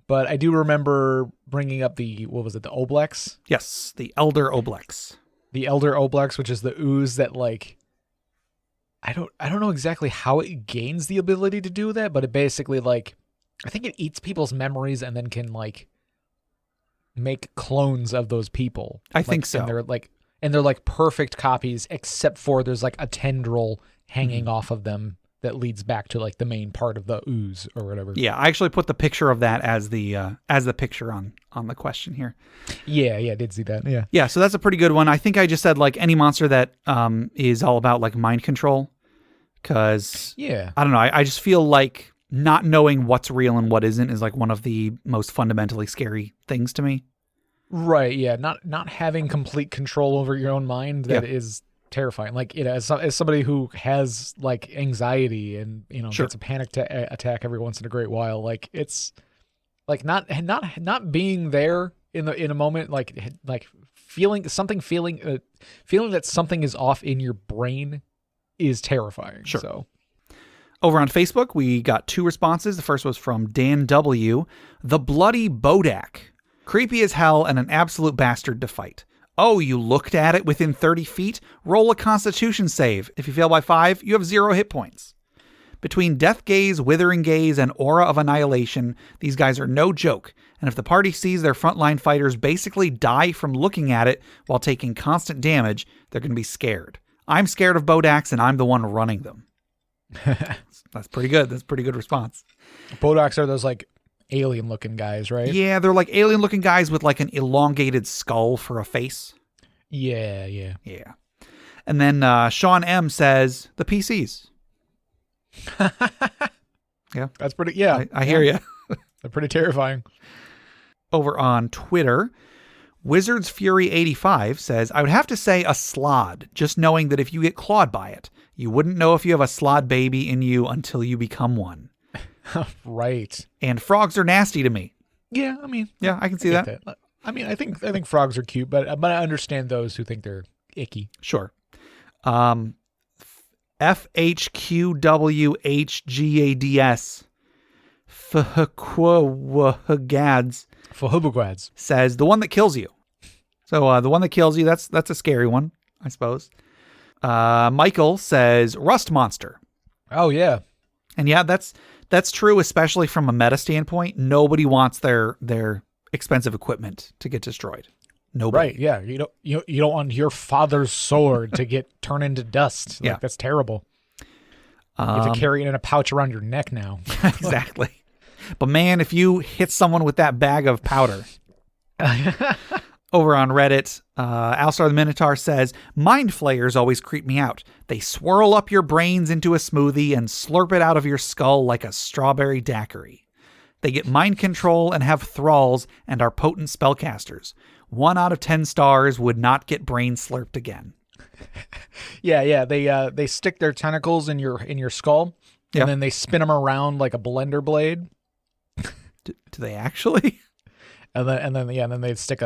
but I do remember bringing up the Oblex? Yes, the Elder Oblex. The Elder Oblex, which is the ooze that like I don't know exactly how it gains the ability to do that, but it basically like I think it eats people's memories and then can like make clones of those people. I think so. And they're like perfect copies, except for there's like a tendril hanging off of them that leads back to like the main part of the ooze or whatever. Yeah, I actually put the picture of that as the picture on the question here. Yeah, I did see that. Yeah. Yeah, so that's a pretty good one. I think I just said like any monster that is all about like mind control. Because, I don't know, I just feel like not knowing what's real and what isn't is like one of the most fundamentally scary things to me. Right. Yeah. Not having complete control over your own mind, that is terrifying. Like, as somebody who has like anxiety and, Sure. gets a panic attack every once in a great while, like it's like not being there in a moment, like feeling that something is off in your brain is terrifying. Sure. So Over on Facebook, we got 2 responses. The first was from Dan W. The bloody Bodak. Creepy as hell and an absolute bastard to fight. Oh, you looked at it within 30 feet? Roll a constitution save. If you fail by 5, you have 0 hit points. Between Death Gaze, Withering Gaze, and Aura of Annihilation, these guys are no joke. And if the party sees their frontline fighters basically die from looking at it while taking constant damage, they're going to be scared. I'm scared of Bodaks, and I'm the one running them. That's pretty good. That's a pretty good response. Bodaks are those like alien looking guys, right? Yeah, they're like alien looking guys with like an elongated skull for a face. Yeah. Yeah. And then Sean M says the PCs. Yeah. That's pretty, yeah. I hear you. They're pretty terrifying. Over on Twitter, Wizards Fury 85 says, I would have to say a slod, just knowing that if you get clawed by it, you wouldn't know if you have a slod baby in you until you become one. Right. And frogs are nasty to me. Yeah, I mean. Yeah, I can see that. I mean, I think frogs are cute, but I understand those who think they're icky. Sure. FHQWHGADS Fahubugwads says the one that kills you. So the one that kills you, that's a scary one, I suppose. Michael says Rust Monster. Oh yeah. And yeah, that's true, especially from a meta standpoint. Nobody wants their expensive equipment to get destroyed. Nobody. Right, yeah. You don't want your father's sword to get turned into dust. Like, that's terrible. You have to carry it in a pouch around your neck now. Exactly. But man, if you hit someone with that bag of powder. Over on Reddit, Alstar the Minotaur says, Mind flayers always creep me out. They swirl up your brains into a smoothie and slurp it out of your skull like a strawberry daiquiri. They get mind control and have thralls and are potent spellcasters. 1 out of 10 stars would not get brain slurped again. Yeah. They stick their tentacles in your skull, and then they spin them around like a blender blade. Do they actually? And then they stick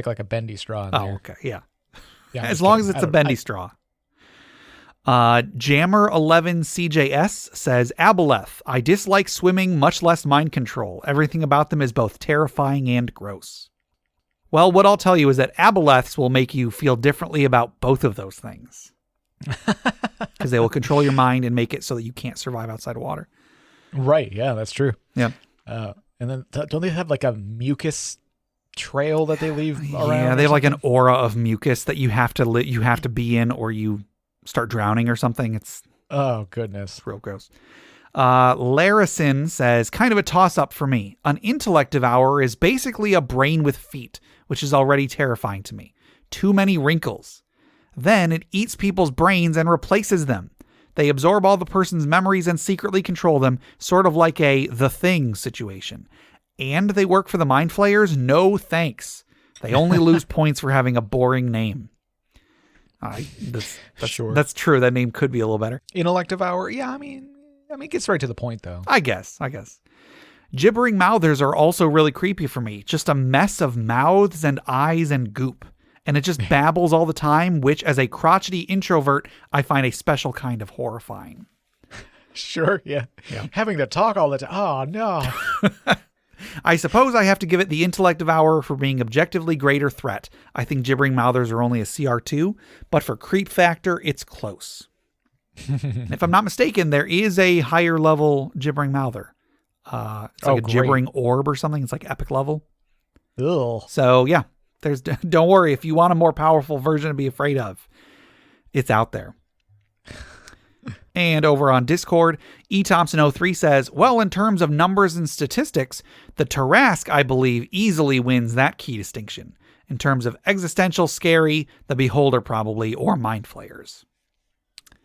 like a bendy straw in there. Oh, okay, yeah. As long as it's a bendy straw. Jammer11CJS says, Aboleth, I dislike swimming, much less mind control. Everything about them is both terrifying and gross. Well, what I'll tell you is that Aboleths will make you feel differently about both of those things. Because they will control your mind and make it so that you can't survive outside of water. Right, yeah, that's true. Yeah. And then don't they have like a mucus trail that they leave around? Yeah, they have like an aura of mucus that you have to be in, or you start drowning or something. It's goodness, real gross. Larison says, kind of a toss-up for me. An intellect devour is basically a brain with feet, which is already terrifying to me. Too many wrinkles. Then it eats people's brains and replaces them. They absorb all the person's memories and secretly control them, sort of like a The Thing situation. And they work for the Mind Flayers? No thanks. They only lose points for having a boring name. Sure. That's true. That name could be a little better. Intellect devour? Yeah, I mean, it gets right to the point, though. I guess. Gibbering mouthers are also really creepy for me. Just a mess of mouths and eyes and goop. And it just babbles all the time, which, as a crotchety introvert, I find a special kind of horrifying. Sure, yeah. Having to talk all the time. Oh, no. I suppose I have to give it the intellect devour for being objectively greater threat. I think gibbering mouthers are only a CR2, but for creep factor, it's close. If I'm not mistaken, there is a higher level gibbering mouther. It's like a gibbering orb or something. It's like epic level. Ugh. So yeah, don't worry. If you want a more powerful version to be afraid of, it's out there. And over on Discord, eThompson03 says, well, in terms of numbers and statistics, the Tarask, I believe, easily wins that key distinction. In terms of existential scary, the Beholder probably, or Mind Flayers.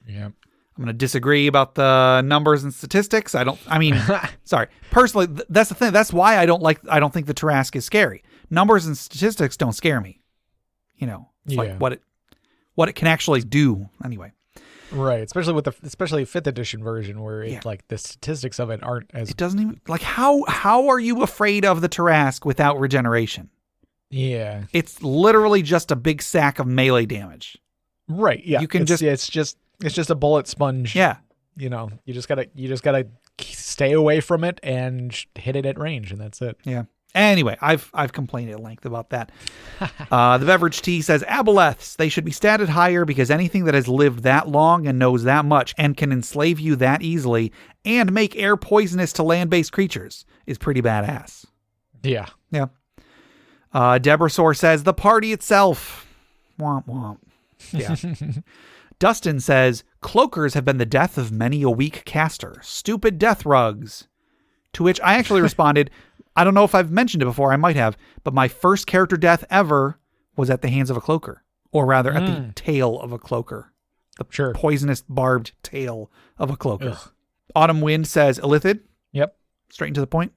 Yeah. I'm going to disagree about the numbers and statistics. Sorry. Personally, that's the thing. That's why I don't think the Tarrasque is scary. Numbers and statistics don't scare me. It's like what it can actually do anyway. Right, especially with especially 5th edition version where like the statistics of it aren't as. It doesn't even like how are you afraid of the Tarrasque without regeneration? Yeah, it's literally just a big sack of melee damage. Right. Yeah, you can it's just a bullet sponge. Yeah, you just gotta stay away from it and hit it at range, and that's it. Yeah. Anyway, I've complained at length about that. The Beverage Tea says, Aboleths, they should be statted higher because anything that has lived that long and knows that much and can enslave you that easily and make air poisonous to land-based creatures is pretty badass. Yeah. Yeah. Debrasor says, the party itself. Womp womp. Yeah. Dustin says, cloakers have been the death of many a weak caster. Stupid death rugs. To which I actually responded, I don't know if I've mentioned it before, I might have, but my first character death ever was at the hands of a cloaker. Or rather, at the tail of a cloaker. The poisonous, barbed tail of a cloaker. Ugh. Autumn Wind says, Illithid. Yep. Straight and to the point.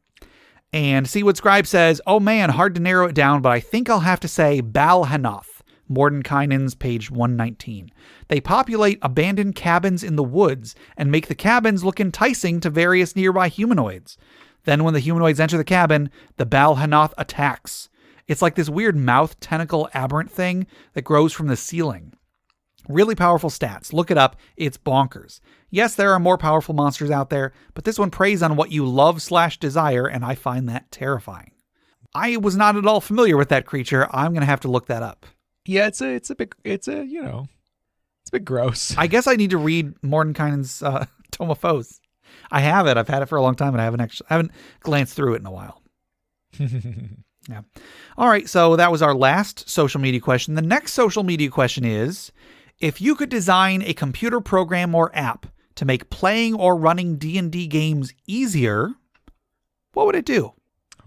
And Seawood Scribe says, oh man, hard to narrow it down, but I think I'll have to say Bal Hanoth. Mordenkainen's page 119. They populate abandoned cabins in the woods and make the cabins look enticing to various nearby humanoids. Then when the humanoids enter the cabin, the Bal Hanoth attacks. It's like this weird mouth tentacle aberrant thing that grows from the ceiling. Really powerful stats. Look it up. It's bonkers. Yes, there are more powerful monsters out there, but this one preys on what you love/desire, and I find that terrifying. I was not at all familiar with that creature. I'm going to have to look that up. Yeah, it's a bit gross. I guess I need to read Mordenkainen's Tome of Foes. I have it. I've had it for a long time, and I haven't glanced through it in a while. Yeah. All right. So that was our last social media question. The next social media question is, if you could design a computer program or app to make playing or running D&D games easier, what would it do?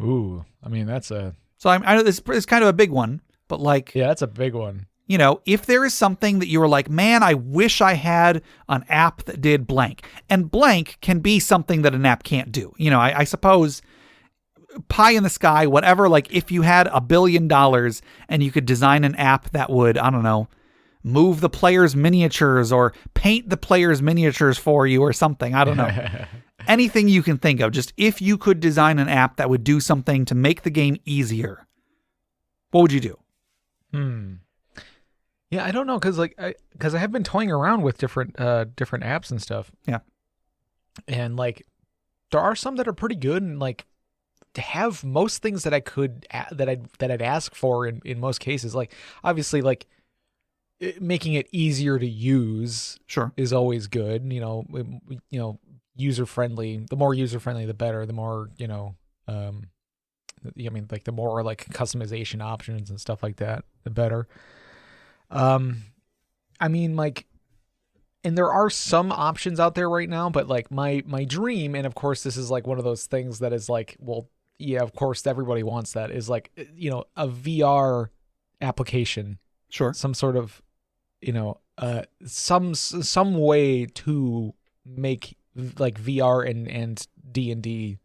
Ooh, I mean, So I know this is kind of a big one, but like, yeah, that's a big one. If there is something that you were like, man, I wish I had an app that did blank. And blank can be something that an app can't do. I suppose pie in the sky, whatever, like if you had $1 billion and you could design an app that would, I don't know, move the player's miniatures or paint the player's miniatures for you or something. I don't know. Anything you can think of. Just if you could design an app that would do something to make the game easier, what would you do? Yeah, I don't know, because I have been toying around with different apps and stuff. Yeah, and like there are some that are pretty good, and like to have most things that I could that I'd ask for in most cases. Like obviously, like making it easier to use, is always good. User friendly. The more user friendly, the better. The more I mean, like the more like customization options and stuff like that, the better. I mean, like, and there are some options out there right now, but like my dream, and of course this is like one of those things that is like, well, yeah, of course everybody wants that, is like, a VR application. Sure. Some sort of, some way to make like VR and D&D,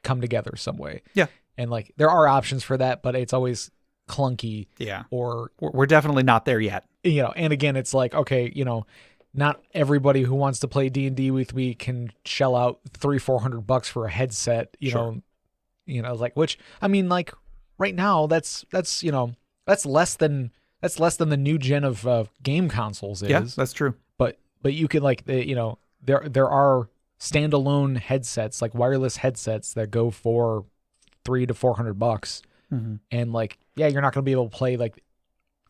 come together some way. Yeah. And like there are options for that, but it's always clunky. Yeah. Or we're definitely not there yet. And again, it's like, okay, not everybody who wants to play D&D with me can shell out $300-400 for a headset, like, which, I mean, like right now that's less than the new gen of game consoles is. Yeah, that's true. But you can like, there are standalone headsets, like wireless headsets that go for $300-400. Mm-hmm. And like, yeah, you're not going to be able to play like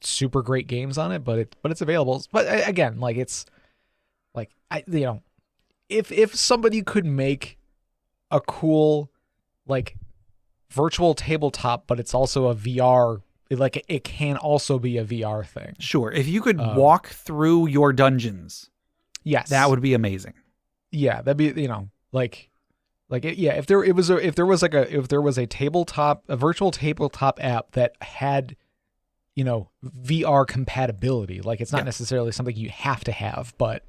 super great games on it, but it's available. But again, like it's like, if somebody could make a cool like virtual tabletop, but it's also a VR, like it can also be a VR thing. Sure. If you could walk through your dungeons, yes, that would be amazing. Yeah, that'd be, if there was a tabletop, a virtual tabletop app that had, VR compatibility, like it's not necessarily something you have to have, but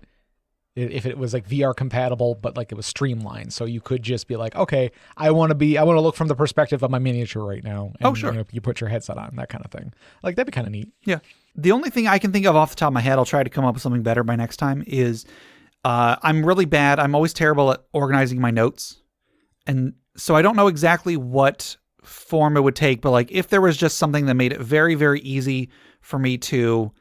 if it was like VR compatible, but like it was streamlined. So you could just be like, okay, I want to look from the perspective of my miniature right now. And, sure. You put your headset on, that kind of thing. Like that'd be kind of neat. Yeah. The only thing I can think of off the top of my head, I'll try to come up with something better by next time, is I'm really bad. I'm always terrible at organizing my notes. And so I don't know exactly what form it would take, but like if there was just something that made it very, very easy for me to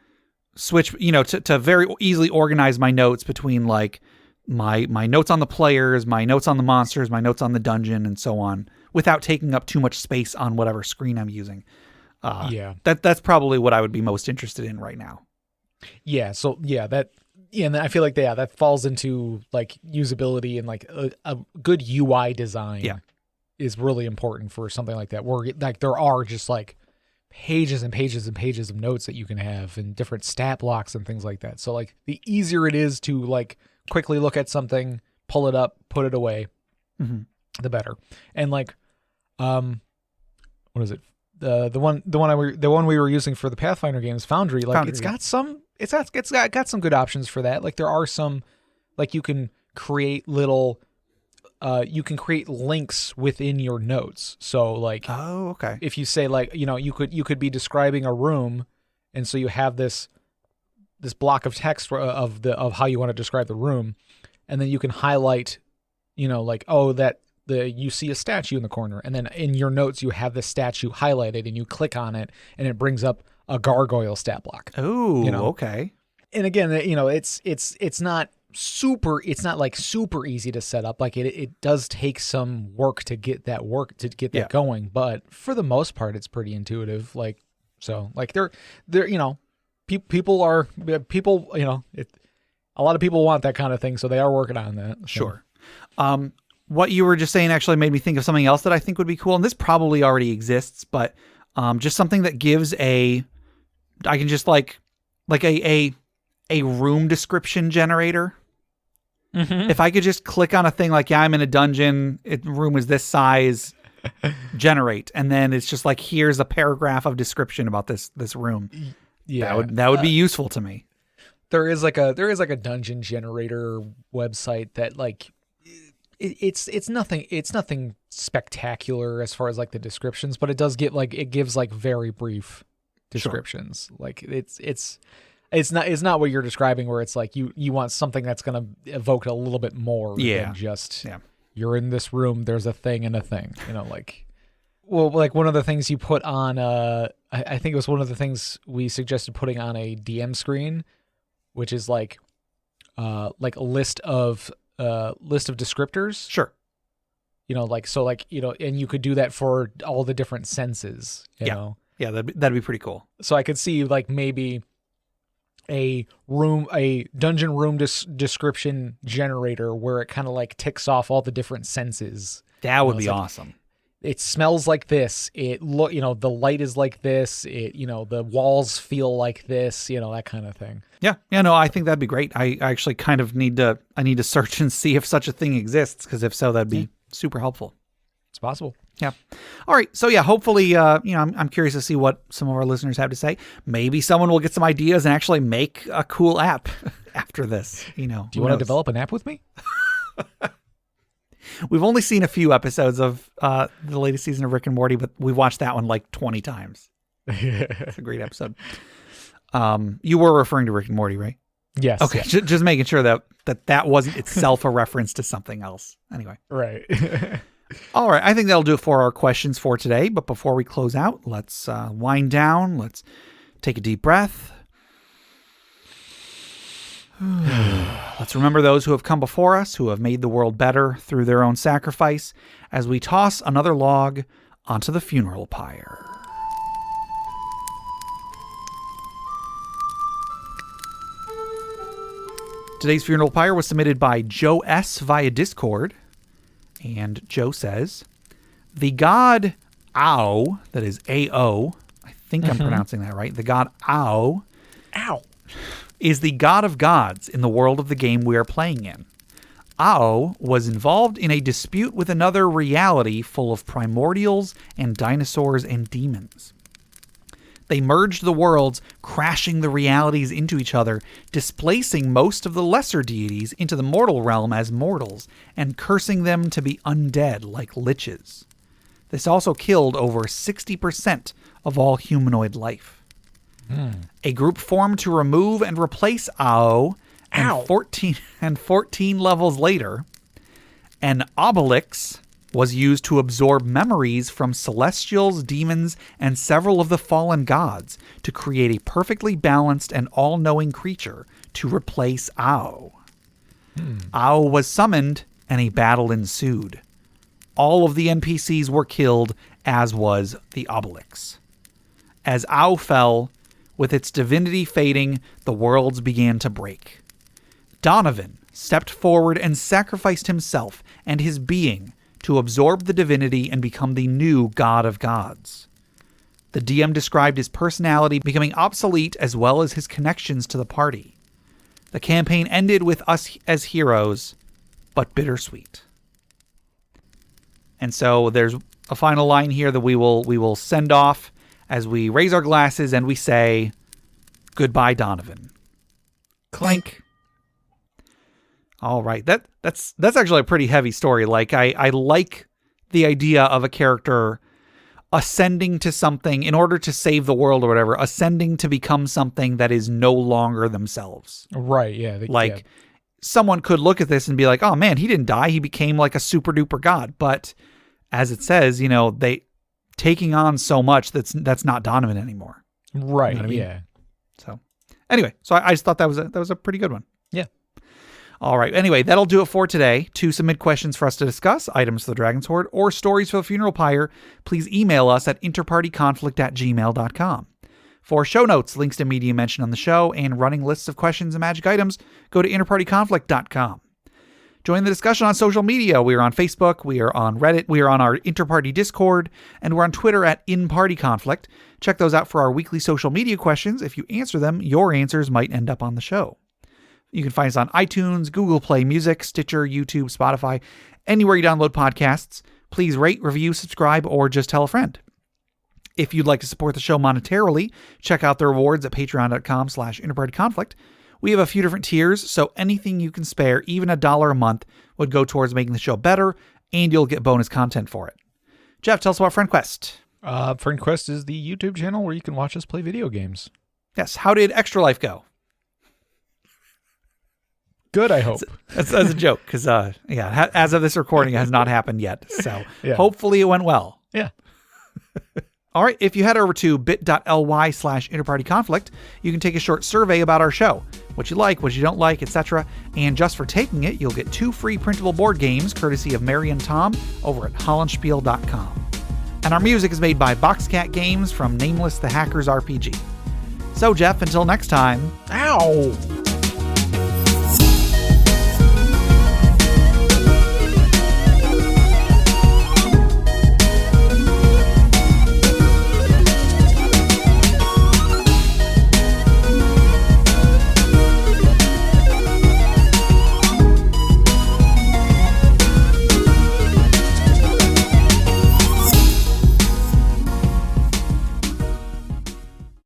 switch, to very easily organize my notes between like my notes on the players, my notes on the monsters, my notes on the dungeon, and so on, without taking up too much space on whatever screen I'm using. That's probably what I would be most interested in right now. Yeah. So and I feel like that falls into like usability and like a good UI design. Yeah. Is really important for something like that, where like there are just like pages and pages and pages of notes that you can have and different stat blocks and things like that. So like the easier it is to like quickly look at something, pull it up, put it away, the better. And like, what is it? The one we were using for the Pathfinder games, Foundry. Like it's got some good options for that. Like there are some, like you can create little. You can create links within your notes. So like, oh, okay. If you say like, you could be describing a room, and so you have this block of text of how you want to describe the room, and then you can highlight, like, you see a statue in the corner, and then in your notes you have the statue highlighted, and you click on it, and it brings up a gargoyle stat block. Oh, okay. And again, it's not like super easy to set up. Like it does take some work to get that going, but for the most part it's pretty intuitive. Like, so like they're people a lot of people want that kind of thing, so they are working on that. So. Sure. What you were just saying actually made me think of something else that I think would be cool, and this probably already exists, but just something that gives I can just like a room description generator. Mm-hmm. If I could just click on a thing like, I'm in a dungeon, room is this size, generate, and then it's just like, here's a paragraph of description about this room. Yeah, that would be useful to me. There is like a dungeon generator website that like it's nothing spectacular as far as like the descriptions, but it gives like very brief descriptions. Sure. Like it's not what you're describing, where it's like you want something that's going to evoke a little bit more than just you're in this room, there's a thing and a thing, like, well, like one of the things you put on I think it was one of the things we suggested putting on a DM screen, which is like a list of descriptors. Sure. And you could do that for all the different senses, you know. Yeah, that'd be pretty cool. So I could see like maybe a dungeon room description generator where it kind of like ticks off all the different senses. That would be awesome. It smells like this. The light is like this. The walls feel like this. That kind of thing. Yeah. No, I think that'd be great. I actually kind of need to search and see if such a thing exists, because if so, that'd be super helpful. It's possible. Yeah. All right. So yeah, hopefully, I'm curious to see what some of our listeners have to say. Maybe someone will get some ideas and actually make a cool app after this. Do you want to develop an app with me? We've only seen a few episodes of the latest season of Rick and Morty, but we've watched that one like 20 times. It's a great episode. You were referring to Rick and Morty, right? Yes. Okay. Yeah. Just making sure that wasn't itself a reference to something else. Anyway. Right. All right. I think that'll do it for our questions for today. But before we close out, let's wind down. Let's take a deep breath. Let's remember those who have come before us, who have made the world better through their own sacrifice, as we toss another log onto the funeral pyre. Today's funeral pyre was submitted by Joe S. via Discord. And Joe says, the god Ao, that is A-O, I think I'm pronouncing that right. The god Ao is the god of gods in the world of the game we are playing in. Ao was involved in a dispute with another reality full of primordials and dinosaurs and demons. They merged the worlds, crashing the realities into each other, displacing most of the lesser deities into the mortal realm as mortals, and cursing them to be undead like liches. This also killed over 60% of all humanoid life. A group formed to remove and replace Ao, and 14 levels later, an obelix was used to absorb memories from celestials, demons, and several of the fallen gods to create a perfectly balanced and all-knowing creature to replace Ao. Ao was summoned, and a battle ensued. All of the NPCs were killed, as was the obelix. As Ao fell, with its divinity fading, the worlds began to break. Donovan stepped forward and sacrificed himself and his being to absorb the divinity and become the new god of gods. The DM described his personality becoming obsolete as well as his connections to the party. The campaign ended with us as heroes, but bittersweet. And so there's a final line here that we will send off as we raise our glasses and we say, "Goodbye, Donovan." Clink. All right. That's actually a pretty heavy story. Like I like the idea of a character ascending to something in order to save the world or whatever, ascending to become something that is no longer themselves. Right, yeah. Someone could look at this and be like, "Oh man, he didn't die. He became like a super duper god." But as it says, they taking on so much that's not Donovan anymore. Right, you know what I mean? yeah. So anyway, I just thought that was a pretty good one. Yeah. All right. Anyway, that'll do it for today. To submit questions for us to discuss, items for the Dragon's Horde, or stories for the Funeral Pyre, please email us at interpartyconflict@gmail.com. For show notes, links to media mentioned on the show, and running lists of questions and magic items, go to interpartyconflict.com. Join the discussion on social media. We are on Facebook, we are on Reddit, we are on our Interparty Discord, and we're on Twitter at InPartyConflict. Check those out for our weekly social media questions. If you answer them, your answers might end up on the show. You can find us on iTunes, Google Play Music, Stitcher, YouTube, Spotify, anywhere you download podcasts. Please rate, review, subscribe, or just tell a friend. If you'd like to support the show monetarily, check out the rewards at patreon.com/interpartyconflict. We have a few different tiers, so anything you can spare, even $1 a month, would go towards making the show better, and you'll get bonus content for it. Jeff, tell us about FriendQuest. FriendQuest is the YouTube channel where you can watch us play video games. Yes. How did Extra Life go? Good, I hope. That's a joke, because as of this recording, it has not happened yet. So Hopefully it went well. Yeah. All right. If you head over to bit.ly/interpartyconflict, you can take a short survey about our show. What you like, what you don't like, etc. And just for taking it, you'll get 2 free printable board games, courtesy of Mary and Tom, over at hollandspiel.com. And our music is made by Boxcat Games from Nameless the Hacker's RPG. So, Jeff, until next time. Ow!